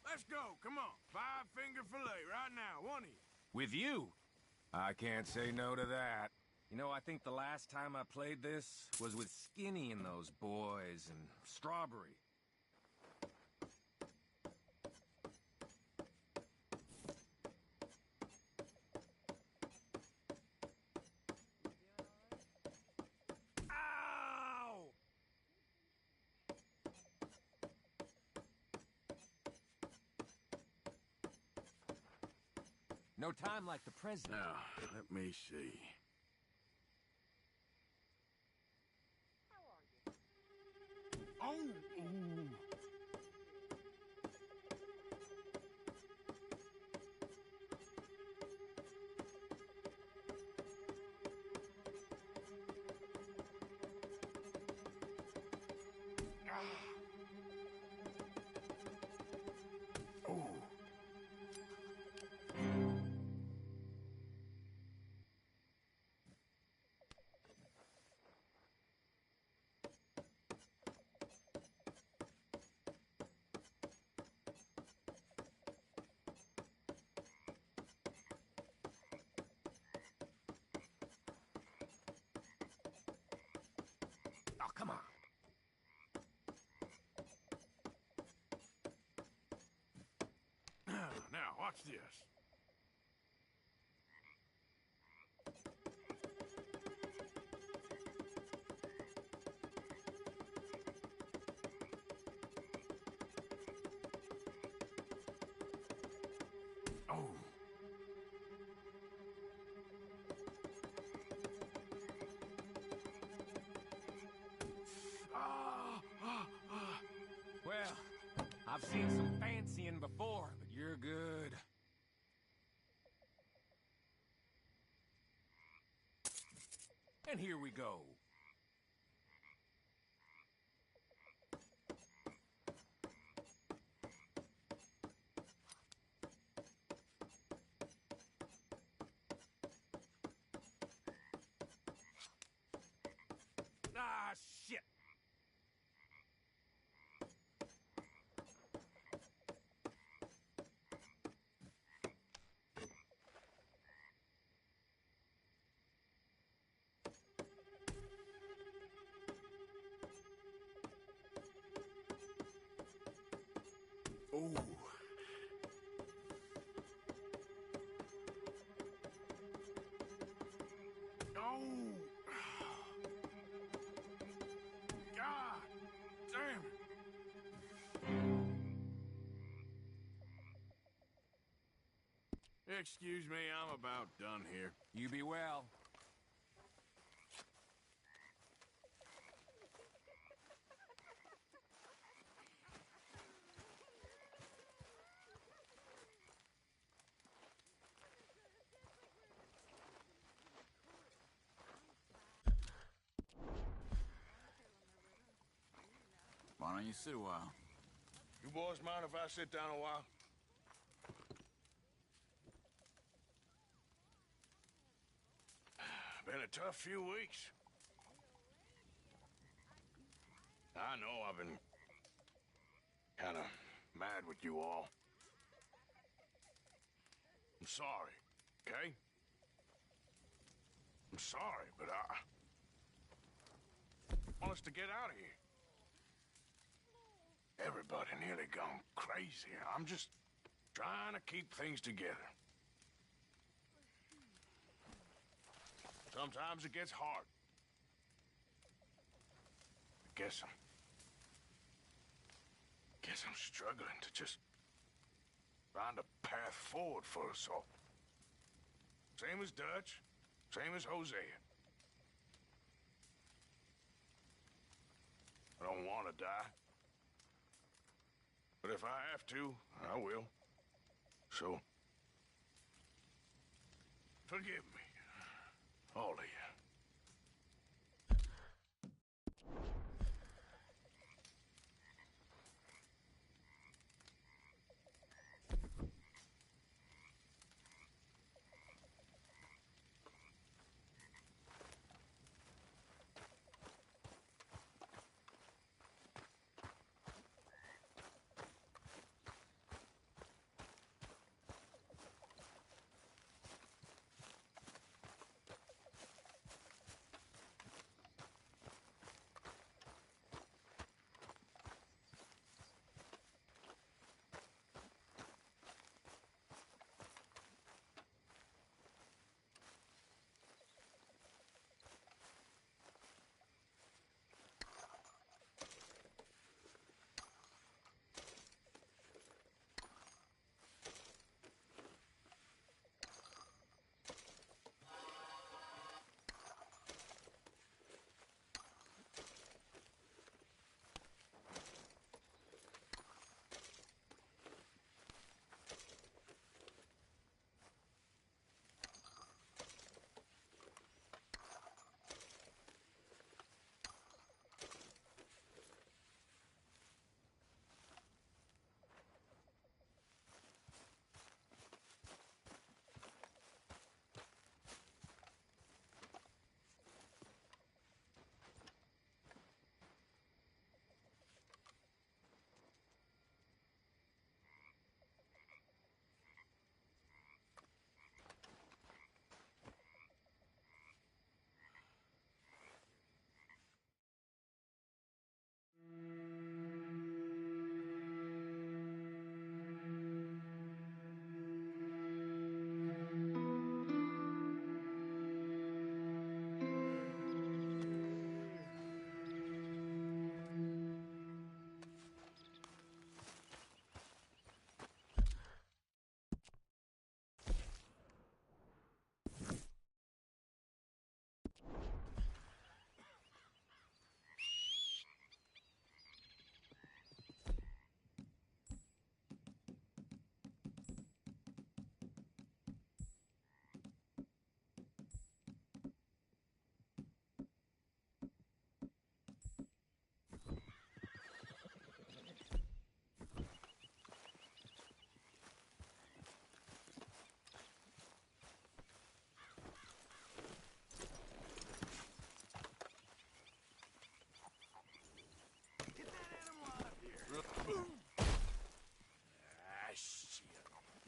Let's go, come on. 5-finger fillet right now, one of you. With you? I can't say no to that. You know, I think the last time I played this was with Skinny and those boys and Strawberry. Ow! No time like the present. Now, let me see. Oh! Ooh. Oh, come on. Now, watch this. Oh. Well, I've seen some fancying before, but you're good. And here we go. Ah, shit! Oh. Oh. Excuse me, I'm about done here. You be well. Why don't you sit a while? You boys mind if I sit down a while? Been a tough few weeks. I know I've been kind of mad with you all. I'm sorry, okay? I'm sorry, but I want us to get out of here. Everybody nearly gone crazy. I'm just trying to keep things together. Sometimes it gets hard. I guess I'm struggling to just find a path forward for us all. Same as Dutch, same as Hosea. I don't want to die. But if I have to, I will. So, forgive me, all of you.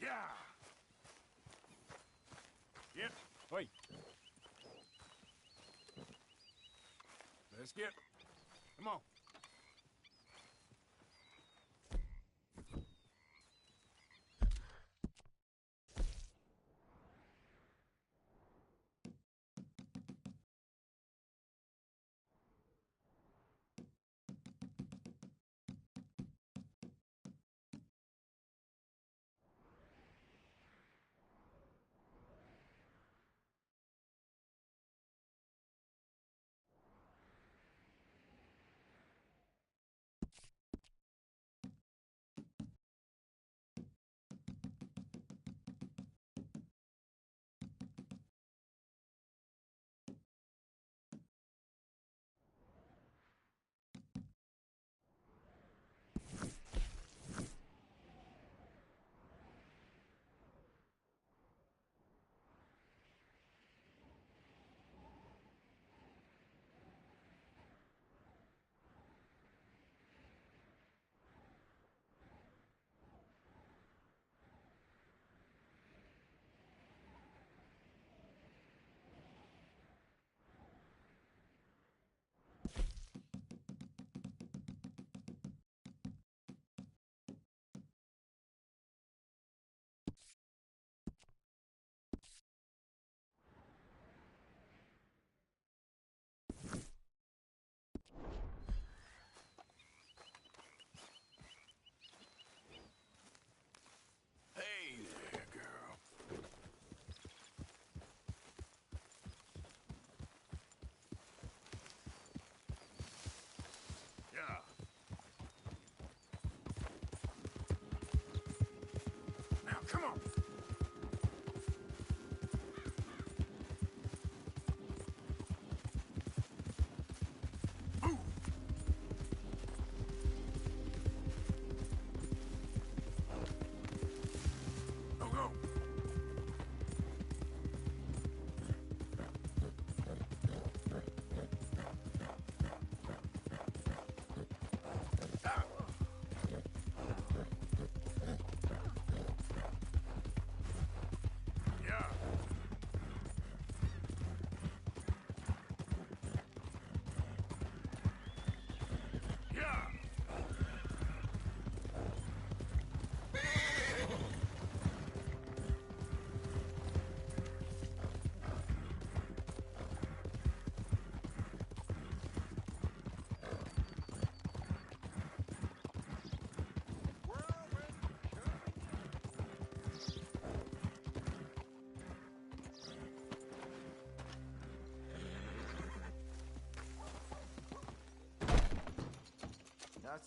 Yeah. Yep. Wait. Let's get. Come on.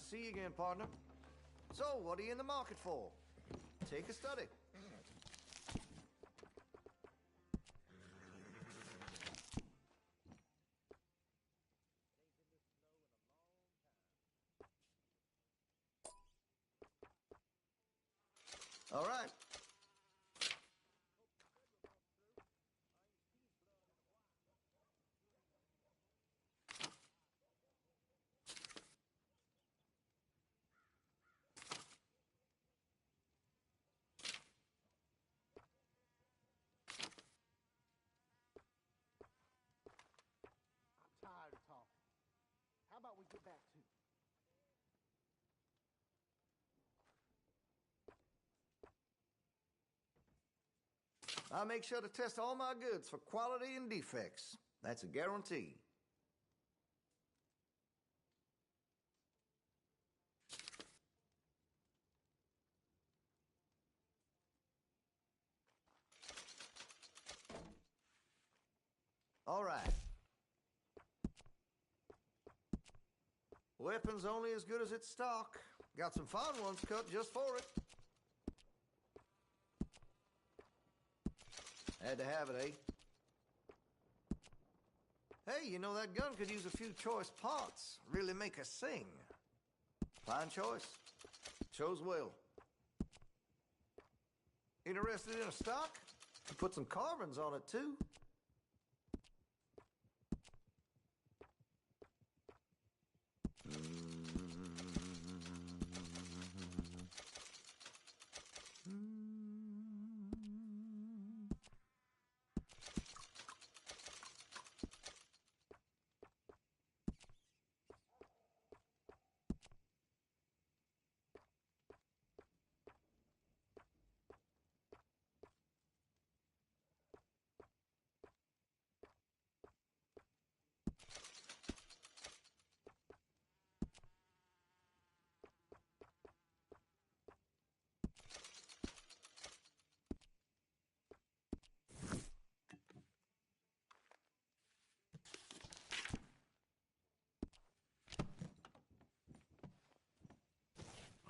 see you again, partner. So, what are you in the market for? Take a study. All right. Tired of talking. How about we get back to it? I make sure to test all my goods for quality and defects. That's a guarantee. All right. Weapon's only as good as its stock. Got some fine ones cut just for it. Had to have it, eh? Hey, you know that gun could use a few choice parts. Really make us sing. Fine choice. Chose well. Interested in a stock? Could put some carbons on it, too.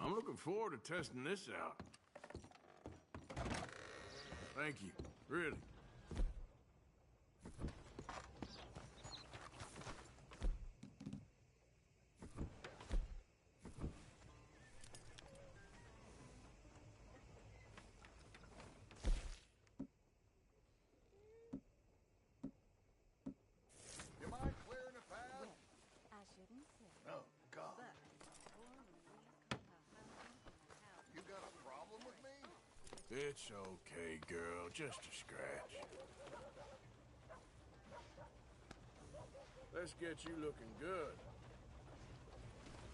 I'm looking forward to testing this out. Thank you, really. You mind clearing a path? I shouldn't say. Oh, God. But You got a problem with me? It's okay, girl. Just a scratch. Let's get you looking good.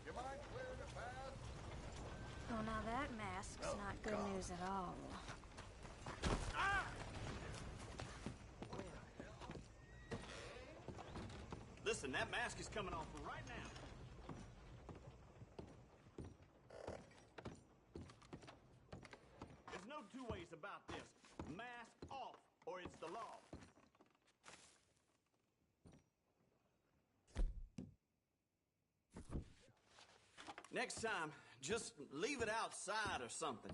You mind clearing a path? Oh, now that mask's not good news at all. Listen, that mask is coming off right now. There's no two ways about this. Mask off, or it's the law. Next time, just leave it outside or something.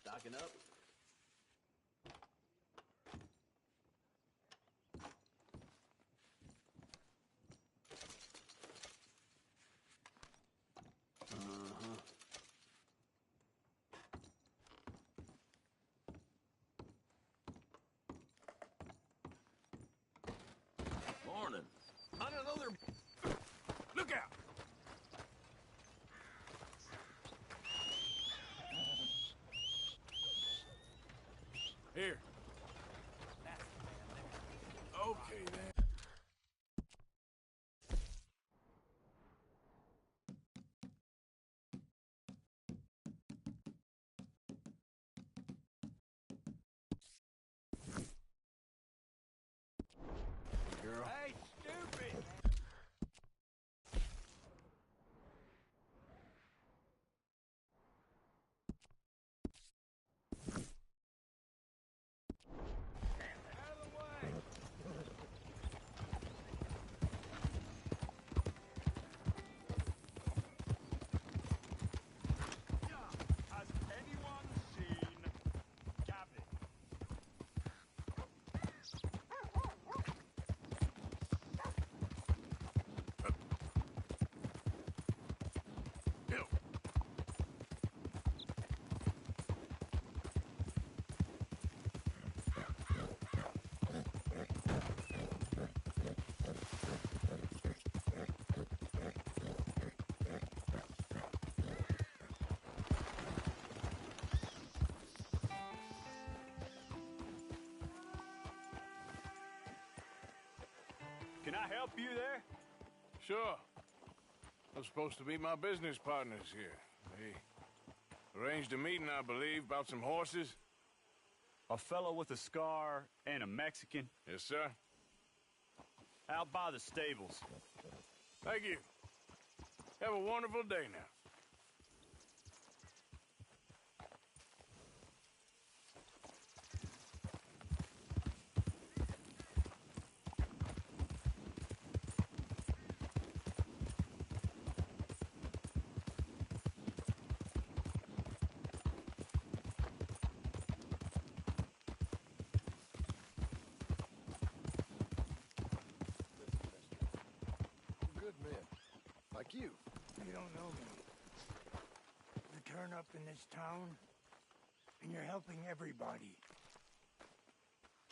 Stocking up. Morning. I don't know they're... Look out! Here. Okay, then. Girl. Hey, stupid! Can I help you there? Sure. I'm supposed to be my business partners here. They arranged a meeting, I believe, about some horses. A fellow with a scar and a Mexican. Yes, sir. Out by the stables. Thank you. Have a wonderful day now. Good men. Like you. You don't know me. You turn up in this town, and you're helping everybody.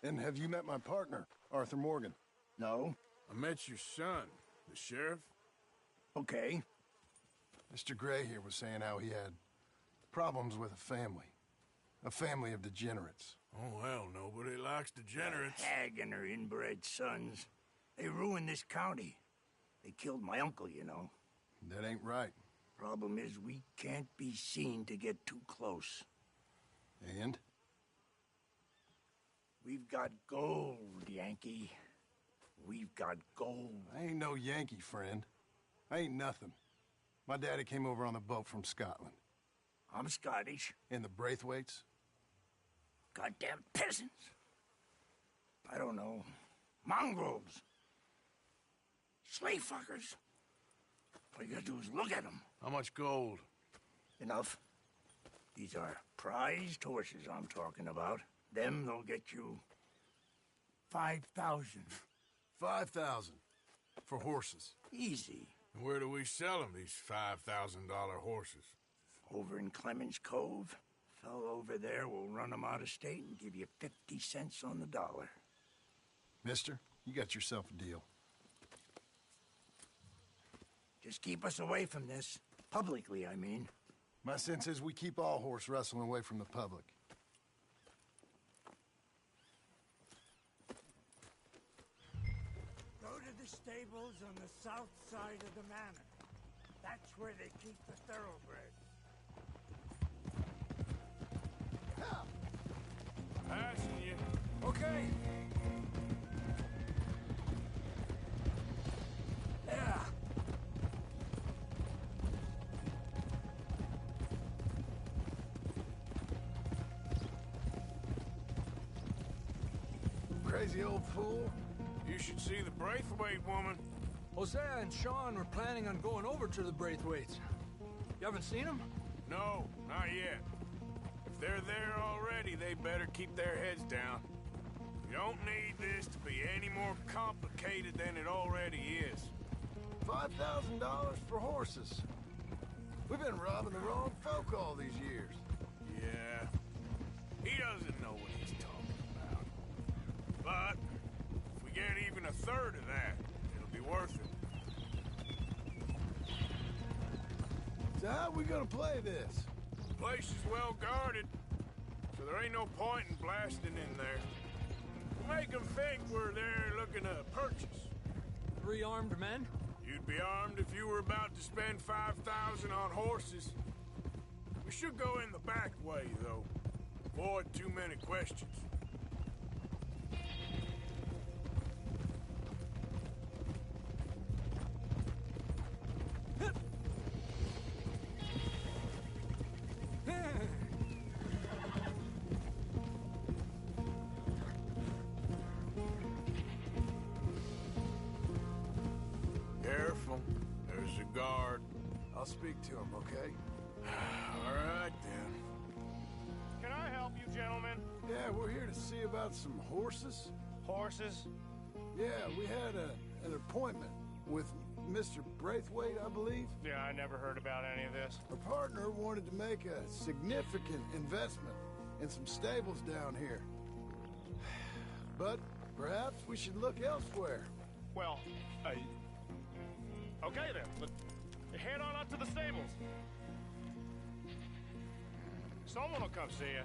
And have you met my partner, Arthur Morgan? No. I met your son, the sheriff. Okay. Mr. Gray here was saying how he had problems with a family of degenerates. Oh, well, nobody likes degenerates. Hag and her inbred sons. They ruined this county. They killed my uncle, you know. That ain't right. Problem is, we can't be seen to get too close. And? We've got gold, Yankee. We've got gold. I ain't no Yankee, friend. I ain't nothing. My daddy came over on the boat from Scotland. I'm Scottish. And the Braithwaites? Goddamn peasants. I don't know. Mongrels. Slave fuckers. All you gotta do is look at them. How much gold? Enough. These are prized horses I'm talking about. Them, they'll get you 5,000. 5,000 for horses. Easy. And where do we sell them, these $5,000 horses? Over in Clemens Cove. Fellow over there will run them out of state and give you 50 cents on the dollar. Mister, you got yourself a deal. Just keep us away from this. Publicly, I mean. My sense is we keep all horse wrestling away from the public. Go to the stables on the south side of the manor. That's where they keep the thoroughbreds. Passing you. Okay. Yeah. Crazy old fool. You should see the Braithwaite woman. Hosea and Sean were planning on going over to the Braithwaites. You haven't seen them? No, not yet. If they're there already, they better keep their heads down. We don't need this to be any more complicated than it already is. $5,000 for horses. We've been robbing the wrong folk all these years. Yeah. He doesn't know what he's talking about. But if we get even a third of that, it'll be worth it. So how are we gonna play this? The place is well guarded, so there ain't no point in blasting in there. We'll make them think we're there looking to purchase. 3 armed men? You'd be armed if you were about to spend 5,000 on horses. We should go in the back way, though. Avoid too many questions. Careful. There's a guard. I'll speak to him, okay? All right, then. Can I help you, gentlemen? Yeah, we're here to see about some horses. Horses? Yeah, we had an appointment with Mr. Braithwaite, I believe. Yeah, I never heard about any of this. Our partner wanted to make a significant investment in some stables down here. But perhaps we should look elsewhere. Well, okay then. Head on up to the stables. Someone will come see you.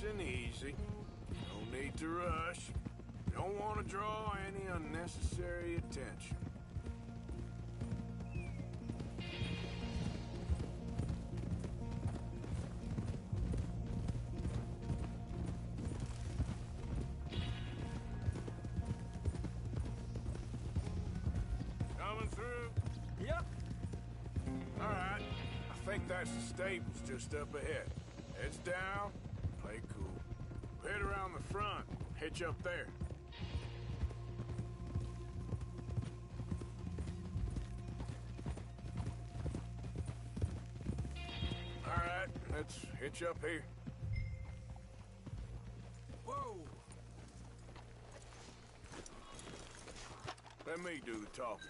and easy. No need to rush. Don't want to draw any unnecessary attention. Coming through? Yep. All right. I think that's the stables just up ahead. Heads down, play cool. Head around the front, hitch up there. All right, let's hitch up here. Whoa! Let me do the talking.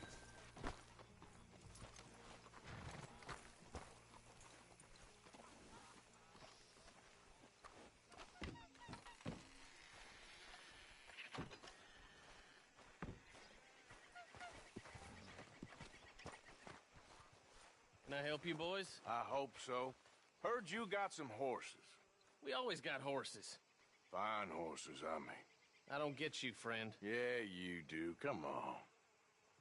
Can I help you, boys? I hope so. Heard you got some horses. We always got horses. Fine horses, I mean. I don't get you, friend. Yeah, you do. Come on.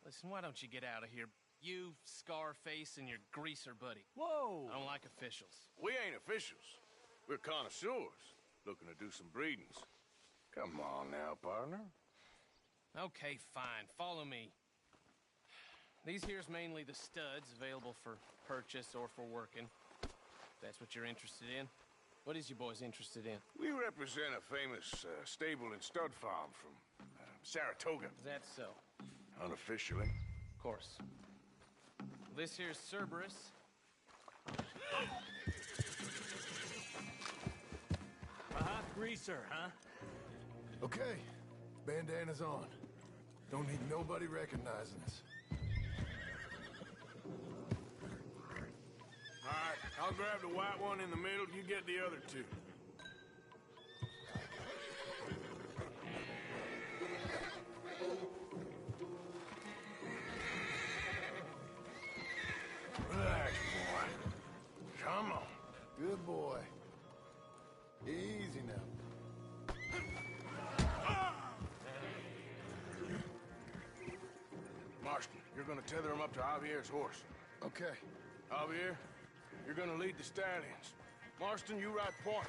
Listen, why don't you get out of here? You, Scarface, and your greaser buddy. Whoa! I don't like officials. We ain't officials. We're connoisseurs, looking to do some breedings. Come on now, partner. Okay, fine. Follow me. These here's mainly the studs available for purchase or for working. If that's what you're interested in. What is you boys interested in? We represent a famous stable and stud farm from Saratoga. Is that so? Unofficially. Of course. This here's Cerberus. Greaser, huh? Okay, bandana's on. Don't need nobody recognizing us. All right, I'll grab the white one in the middle. You get the other two. Relax, boy. Come on. Good boy. Easy now. Marston, you're gonna tether him up to Javier's horse. Okay. Javier, you're gonna lead the stallions. Marston, you ride point.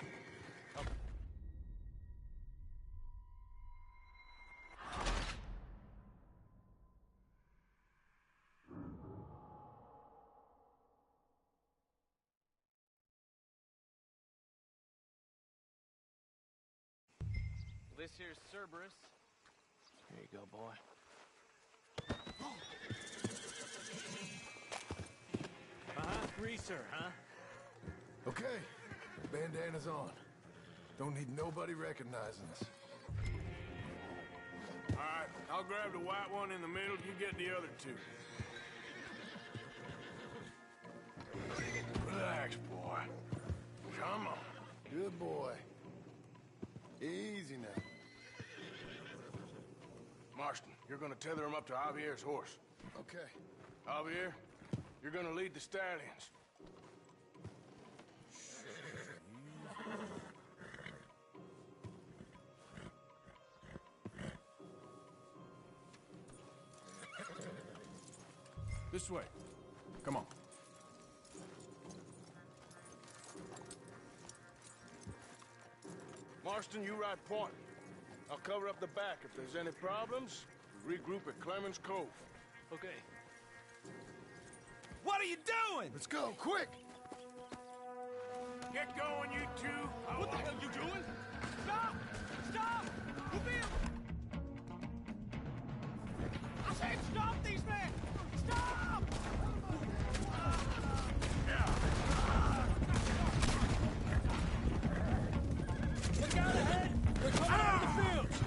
This here's Cerberus. Here you go, boy. Greaser, huh? Okay, bandana's on. Don't need nobody recognizing us. All right, I'll grab the white one in the middle. You get the other two. Relax, boy. Come on. Good boy. Easy now. Marston, you're gonna tether him up to Javier's horse. Okay. Javier, you're gonna lead the stallions. This way. Come on. Marston, you ride point. I'll cover up the back. If there's any problems, we regroup at Clemens Cove. Okay. What are you doing? Let's go, quick! Get going, you two. What the hell you doing? Stop! Stop! Move in! I said stop these men! Stop! Look out ahead! They're coming out of the fields!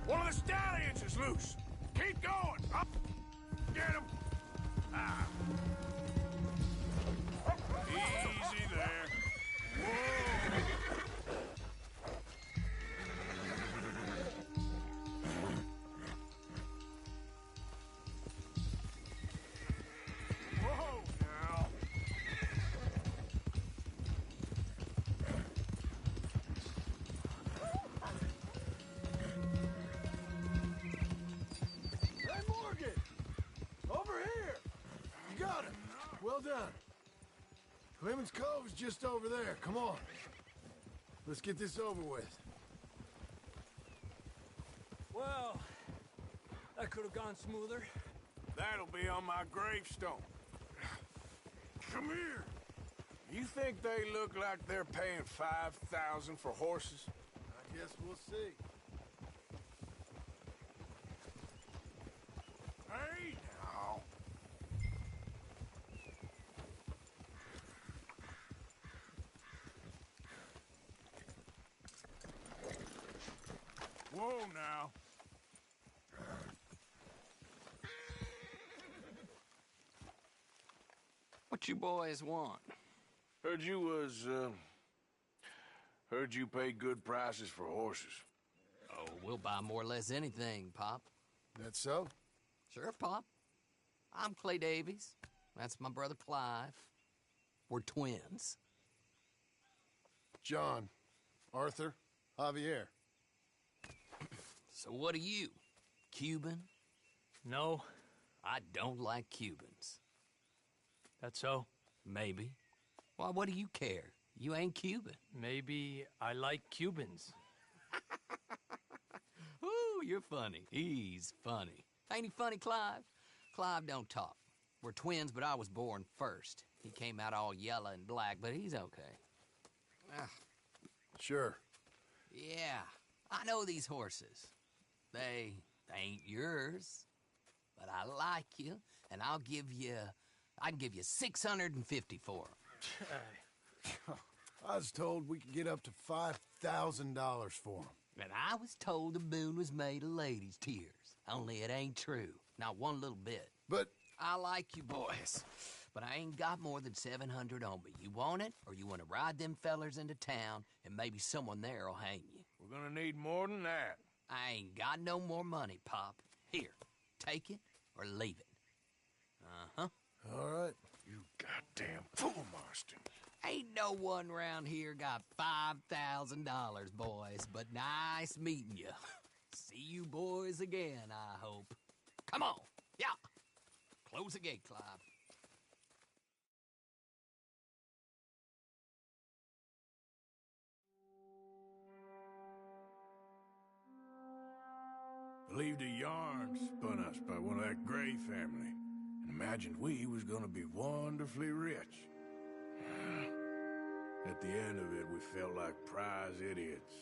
One of the stallions is loose. Keep going. Up. Get him. Ah. Easy there. Whoa. Whoa, now. Hey, Morgan! Over here! You got him. Well done. Clemens Cove is just over there. Come on. Let's get this over with. Well, that could have gone smoother. That'll be on my gravestone. Come here. You think they look like they're paying $5,000 for horses? I guess we'll see. Hey, now. Whoa, now. What you boys want? Heard you pay good prices for horses. Oh, we'll buy more or less anything, Pop. That so? Sure, Pop. I'm Clay Davies. That's my brother Clive. We're twins. John, Arthur, Javier. So what are you? Cuban? No. I don't like Cubans. That's so? Maybe. Why, what do you care? You ain't Cuban. Maybe I like Cubans. Ooh, you're funny. He's funny. Ain't he funny, Clive? Clive don't talk. We're twins, but I was born first. He came out all yellow and black, but he's okay. Ah. Sure. Yeah, I know these horses. They ain't yours, but I like you, and I can give you 650 for them. I was told we could get up to $5,000 for them. And I was told the moon was made of ladies' tears. Only it ain't true. Not one little bit. But I like you boys, but I ain't got more than 700 on me. You want it, or you want to ride them fellers into town, and maybe someone there'll hang you? We're gonna need more than that. I ain't got no more money, Pop. Here, take it or leave it. Uh-huh. All right. You goddamn fool, Marston. Ain't no one round here got $5,000, boys, but nice meeting you. See you boys again, I hope. Come on. Yeah. Close the gate, Clive. Believed a yarn spun us by one of that Gray family, and imagined we was gonna be wonderfully rich. At the end of it, we felt like prize idiots.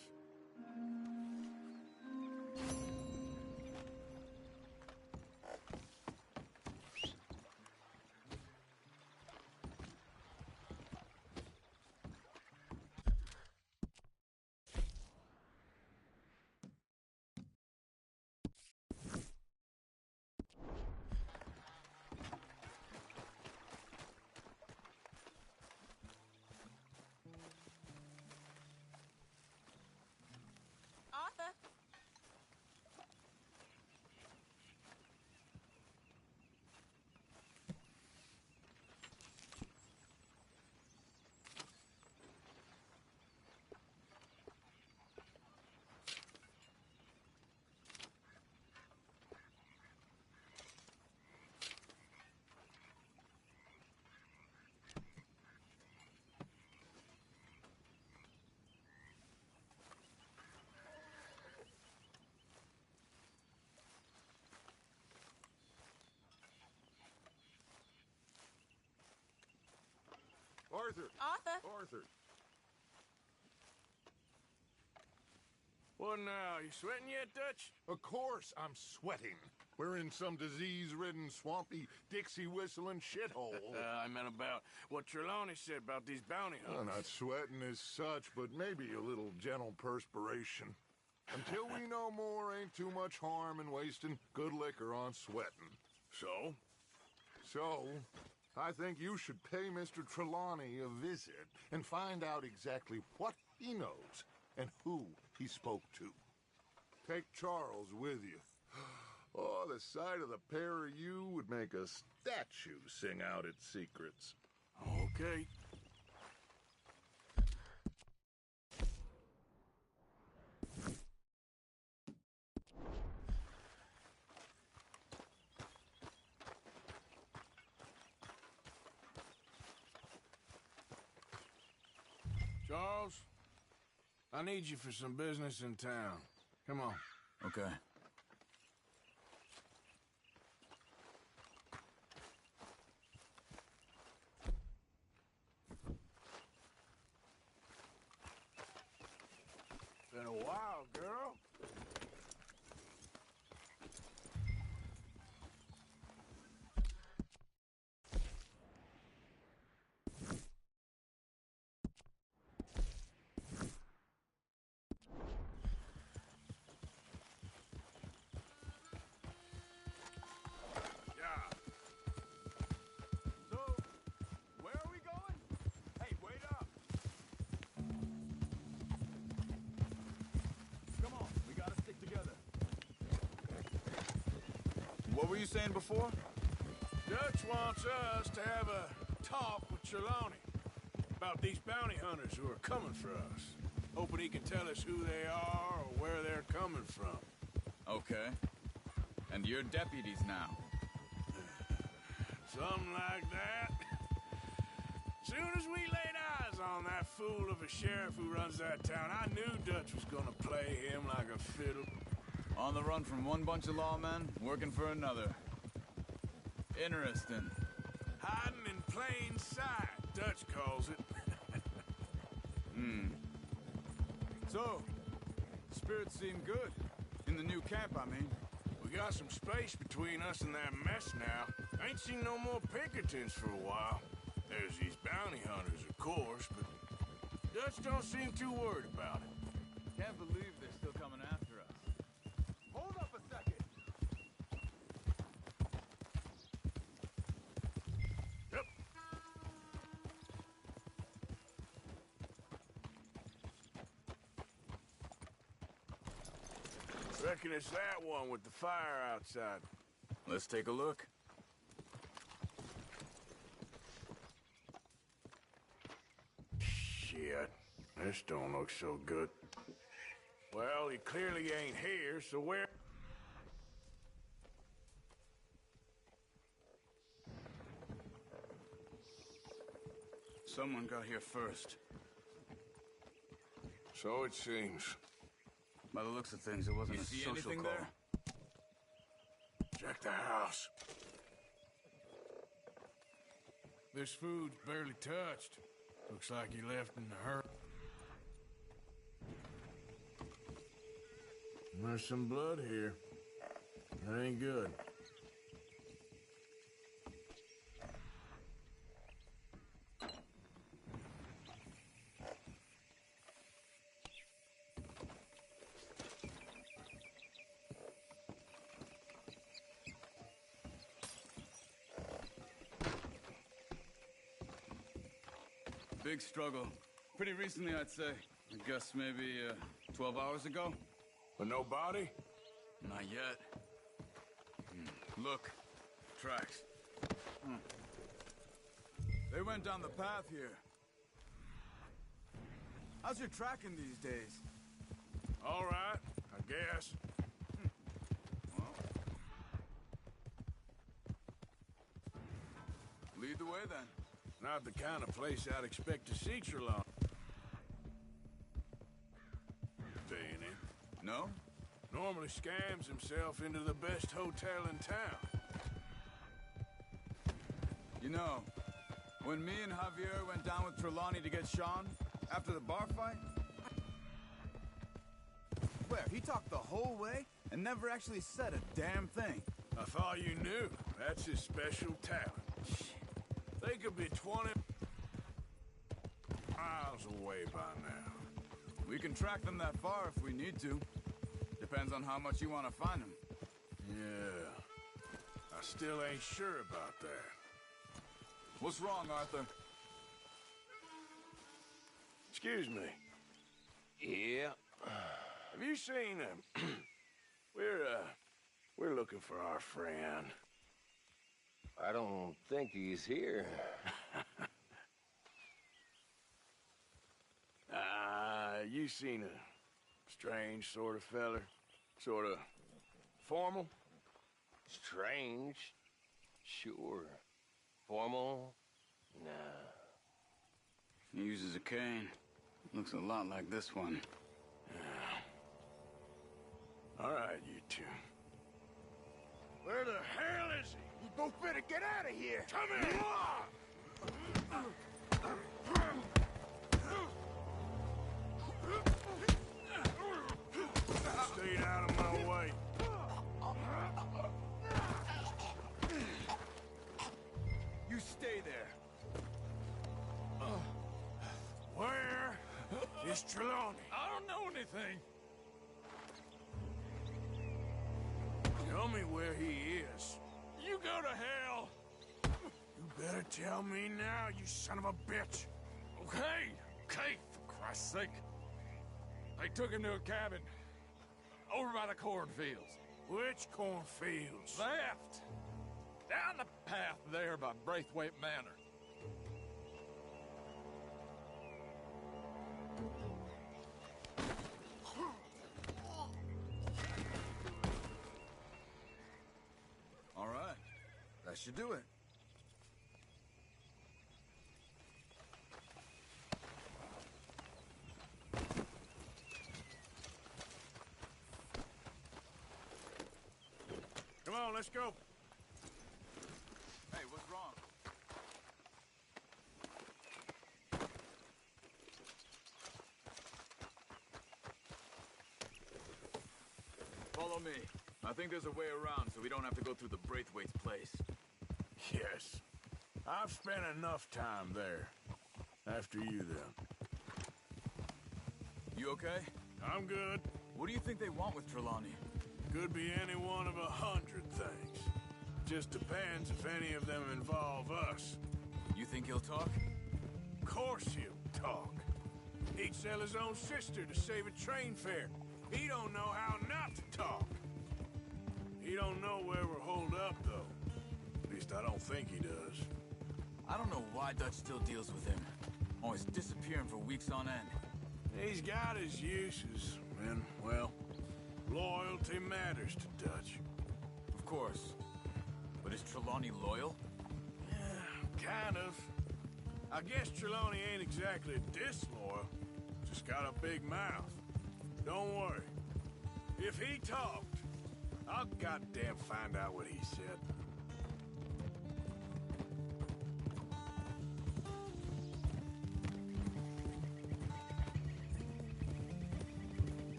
Arthur? Arthur! Arthur? What now? You sweating yet, Dutch? Of course I'm sweating. We're in some disease-ridden, swampy, Dixie-whistling shithole. I meant about what Trelawney said about these bounty Well, hunters. not sweating as such, but maybe a little gentle perspiration. Until we know more, ain't too much harm in wasting good liquor on sweating. So? So, I think you should pay Mr. Trelawney a visit and find out exactly what he knows and who he spoke to. Take Charles with you. Oh, the sight of the pair of you would make a statue sing out its secrets. Okay. Charles, I need you for some business in town. Come on. Okay. Been a while, girl. So, where are we going? Hey, wait up! Come on, we gotta stick together. What were you saying before? Dutch wants us to have a talk with Trelawney about these bounty hunters who are coming for us. Hoping he can tell us who they are or where they're coming from. Okay. And you're deputies now. Something like that. Soon as we laid eyes on that fool of a sheriff who runs that town, I knew Dutch was gonna play him like a fiddle. On the run from one bunch of lawmen, working for another. Interesting. Hiding in plain sight, Dutch calls it. So, spirits seem good. In the new camp, I mean. We got some space between us and that mess now. Ain't seen no more Pinkertons for a while. There's these bounty hunters, of course, but Dutch don't seem too worried about it. Can't believe they're still coming after us. Hold up a second. Yep. Reckon it's that one with the fire outside. Let's take a look. Shit, this don't look so good. Well, he clearly ain't here, so where... Someone got here first. So it seems. By the looks of things, it wasn't You a see social anything call. there? Check the house. This food's barely touched. Looks like he left in a hurry. There's some blood here. That ain't good. Big struggle. Pretty recently, I'd say. I guess maybe 12 hours ago. But no body? Not yet. Look. Tracks. They went down the path here. How's your tracking these days? All right, I guess. Lead the way, then. Not the kind of place I'd expect to see Trelawney. Staying in. No? Normally scams himself into the best hotel in town. You know, when me and Javier went down with Trelawney to get Sean, after the bar fight... Where, he talked the whole way and never actually said a damn thing. I thought you knew. That's his special talent. They could be 20 miles away by now. We can track them that far if we need to. Depends on how much you want to find him. Yeah. I still ain't sure about that. What's wrong, Arthur? Excuse me. Yeah. Have you seen him? We're looking for our friend. I don't think he's here. You seen a strange sort of feller? Sort of formal? Strange? Sure. Formal? Nah. He uses a cane. Looks a lot like this one. All right, you two. Where the hell is he? You both better get out of here. Come in! Stay out of my way. You stay there. Where is Trelawney? I don't know anything. Tell me where he is. You go to hell. You better tell me now, you son of a bitch. Okay, for Christ's sake. They took him to a cabin over by the cornfields. Which cornfields? Left. Down the path there by Braithwaite Manor. All right. That should do it. Come on, let's go. Hey, what's wrong? Follow me. I think there's a way around so we don't have to go through the Braithwaite's place. Yes. I've spent enough time there. After you, then. You okay? I'm good. What do you think they want with Trelawney? Could be any one of 100 things. Just depends if any of them involve us. You think he'll talk? Of course he'll talk. He'd sell his own sister to save a train fare. He don't know how not to talk. He don't know where we're holed up, though. At least I don't think he does. I don't know why Dutch still deals with him. Always disappearing for weeks on end. He's got his uses, and, well, loyalty matters to Dutch. Of course. But is Trelawney loyal? Yeah, kind of. I guess Trelawney ain't exactly disloyal. Just got a big mouth. Don't worry. If he talked, I'll goddamn find out what he said.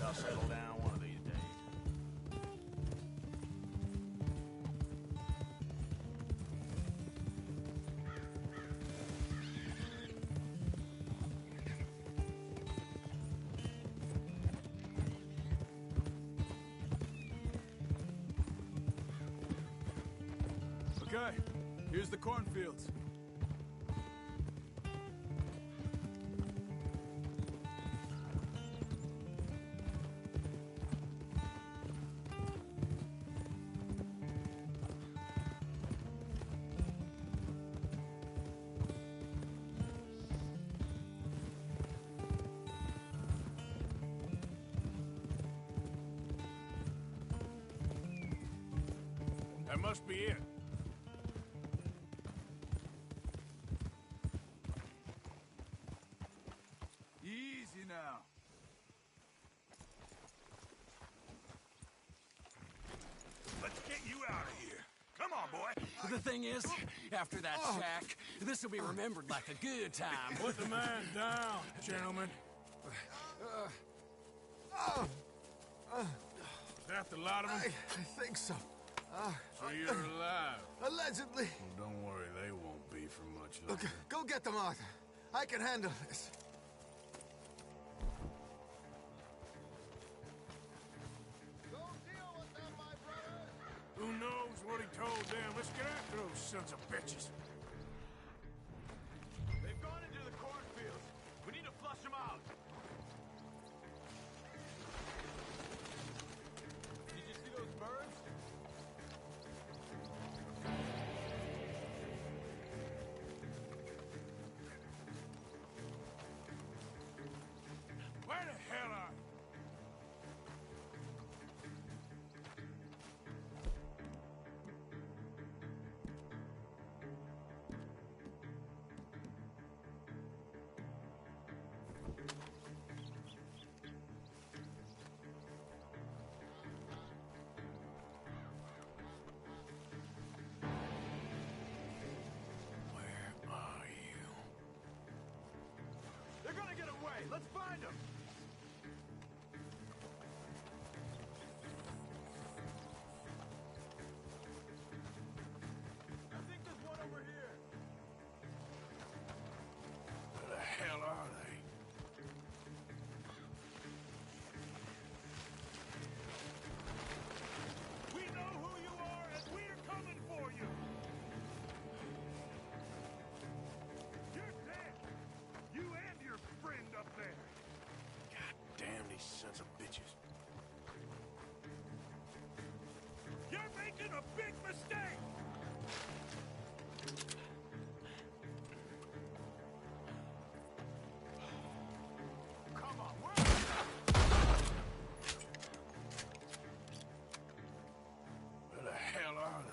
I'll settle down one of these days. Okay, here's the cornfields. That must be it. thing is, after that shack, this will be remembered like a good time. Put the man down, gentlemen. Is that the lot of them? I think so. So you're alive? Allegedly. Well, don't worry, they won't be for much longer. Look, go get them, Arthur. I can handle this. Who knows what he told them? Let's get after those sons of bitches. They've gone into the cornfields. We need to flush them out. Did you see those birds? Where the hell are you? They're gonna get away. Let's find them. I think there's one over here. Where the hell are they? We know who you are, and we're coming for you. You're dead. You and your friend up there. God damn these sons of bitches. You're making a big mistake. Come on, Where the hell are they?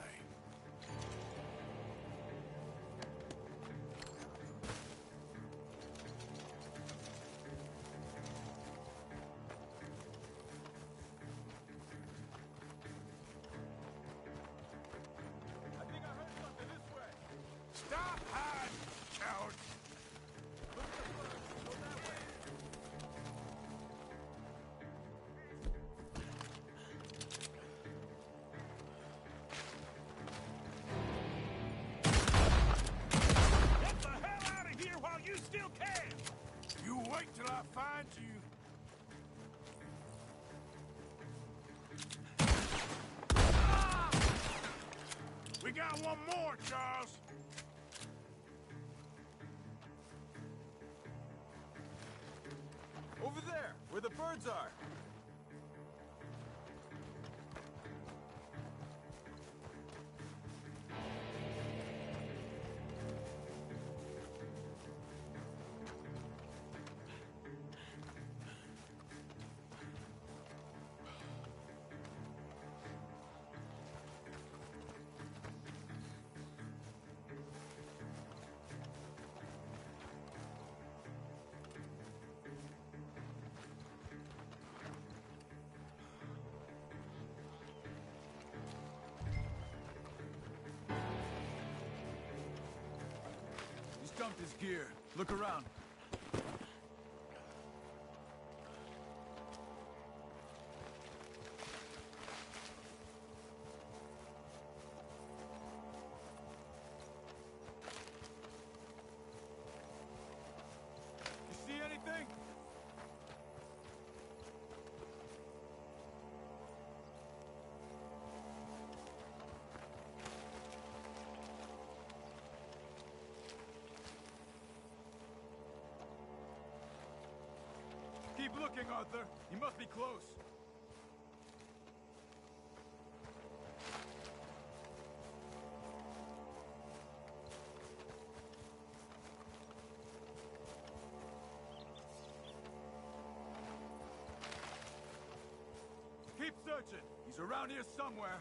I think I heard something this way. Stop hiding, cowards! Look at the birds. Go that way. Get the hell out of here while you still can! You wait till I find you. We got one more, Charles. Over there, where the birds are. He's dumped his gear. Look around. You see anything? Keep looking, Arthur. He must be close. Keep searching. He's around here somewhere.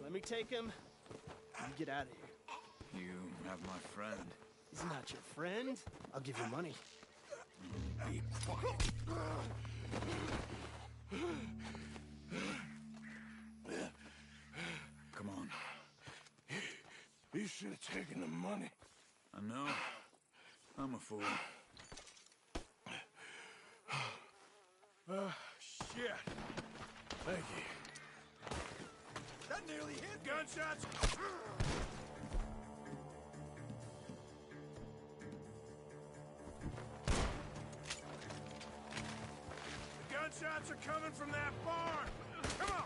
let me take him. You get out of here. You have my friend. He's not your friend. I'll give you money. Be quiet. Come on. You should have taken the money. I know. I'm a fool. Shit. Thank you. That nearly hit me. Gunshots! The gunshots are coming from that barn! Come on!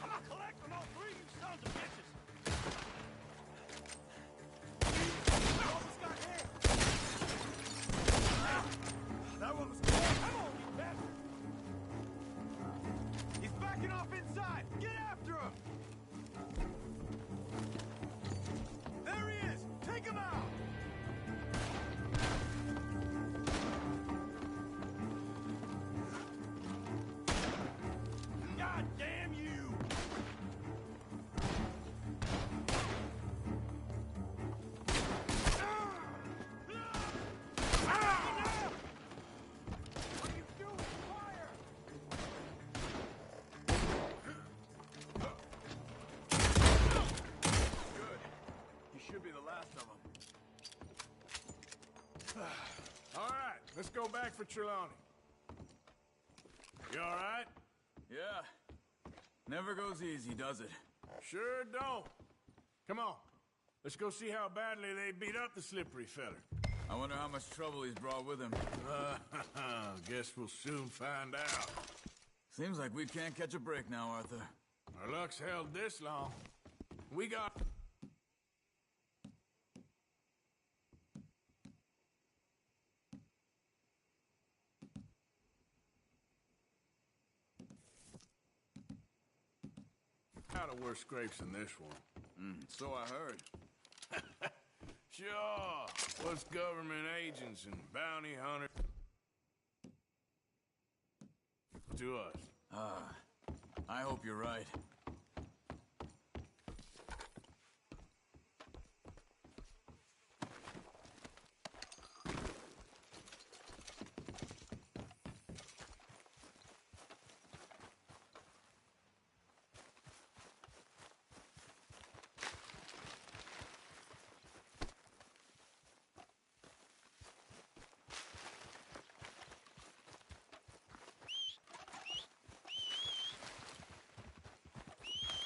I'm not collecting all three, you sons of bitches. That one was cool. Come on, you bastard! He's backing off inside! Get after him! There he is! Take him out! God damn you! Should be the last of them. All right, let's go back for Trelawney. You all right? Yeah. Never goes easy, does it? Sure don't. Come on. Let's go see how badly they beat up the slippery feller. I wonder how much trouble he's brought with him. Guess we'll soon find out. Seems like we can't catch a break now, Arthur. Our luck's held this long. We got... Out of worse scrapes than this one. So I heard. Sure. What's government agents and bounty hunters to us? I hope you're right.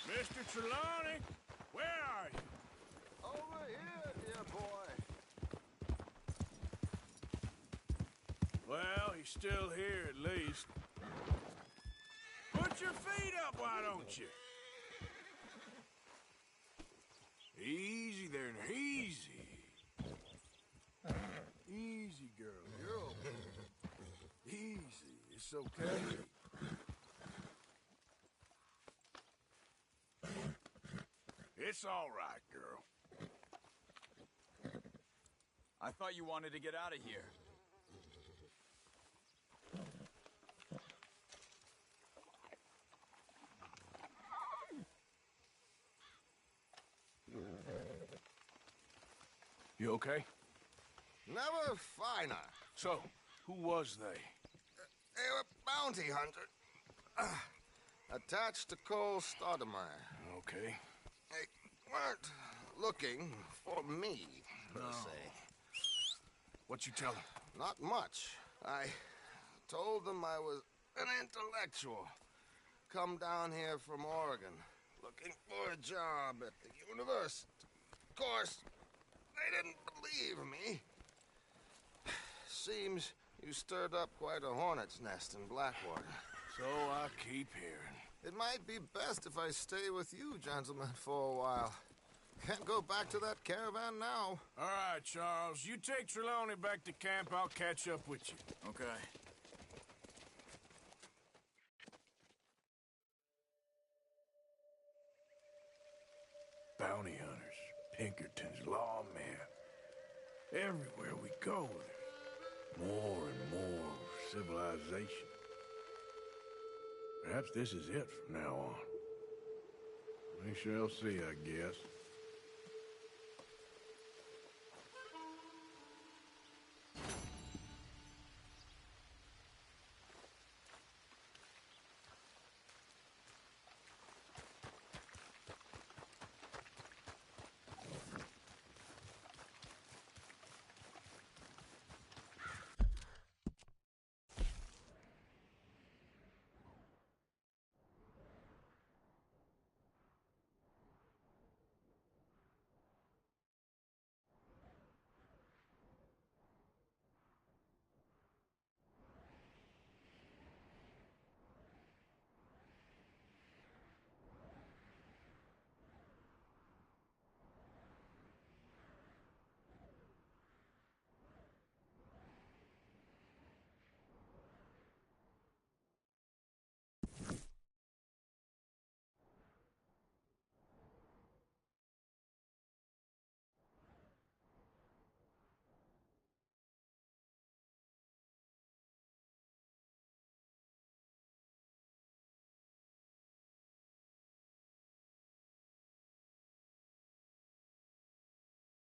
Mr. Trelawney, where are you? Over here, dear boy. Well, he's still here at least. Put your feet up, why don't you? Easy there, now, easy. Easy, girl, you're okay. Easy, it's okay. It's all right, girl. I thought you wanted to get out of here. You okay? Never finer. So, who was they? They were bounty hunter. Attached to Cole Stoudemire. Okay. They weren't looking for me, per se. What you tell them? Not much. I told them I was an intellectual. Come down here from Oregon, looking for a job at the university. Of course, they didn't believe me. Seems you stirred up quite a hornet's nest in Blackwater. So I keep hearing. It might be best if I stay with you, gentlemen, for a while. Can't go back to that caravan now. All right, Charles. You take Trelawney back to camp. I'll catch up with you. Okay. Bounty hunters, Pinkertons, lawmen. Everywhere we go, there's more and more civilization. Perhaps this is it from now on. We shall see, I guess.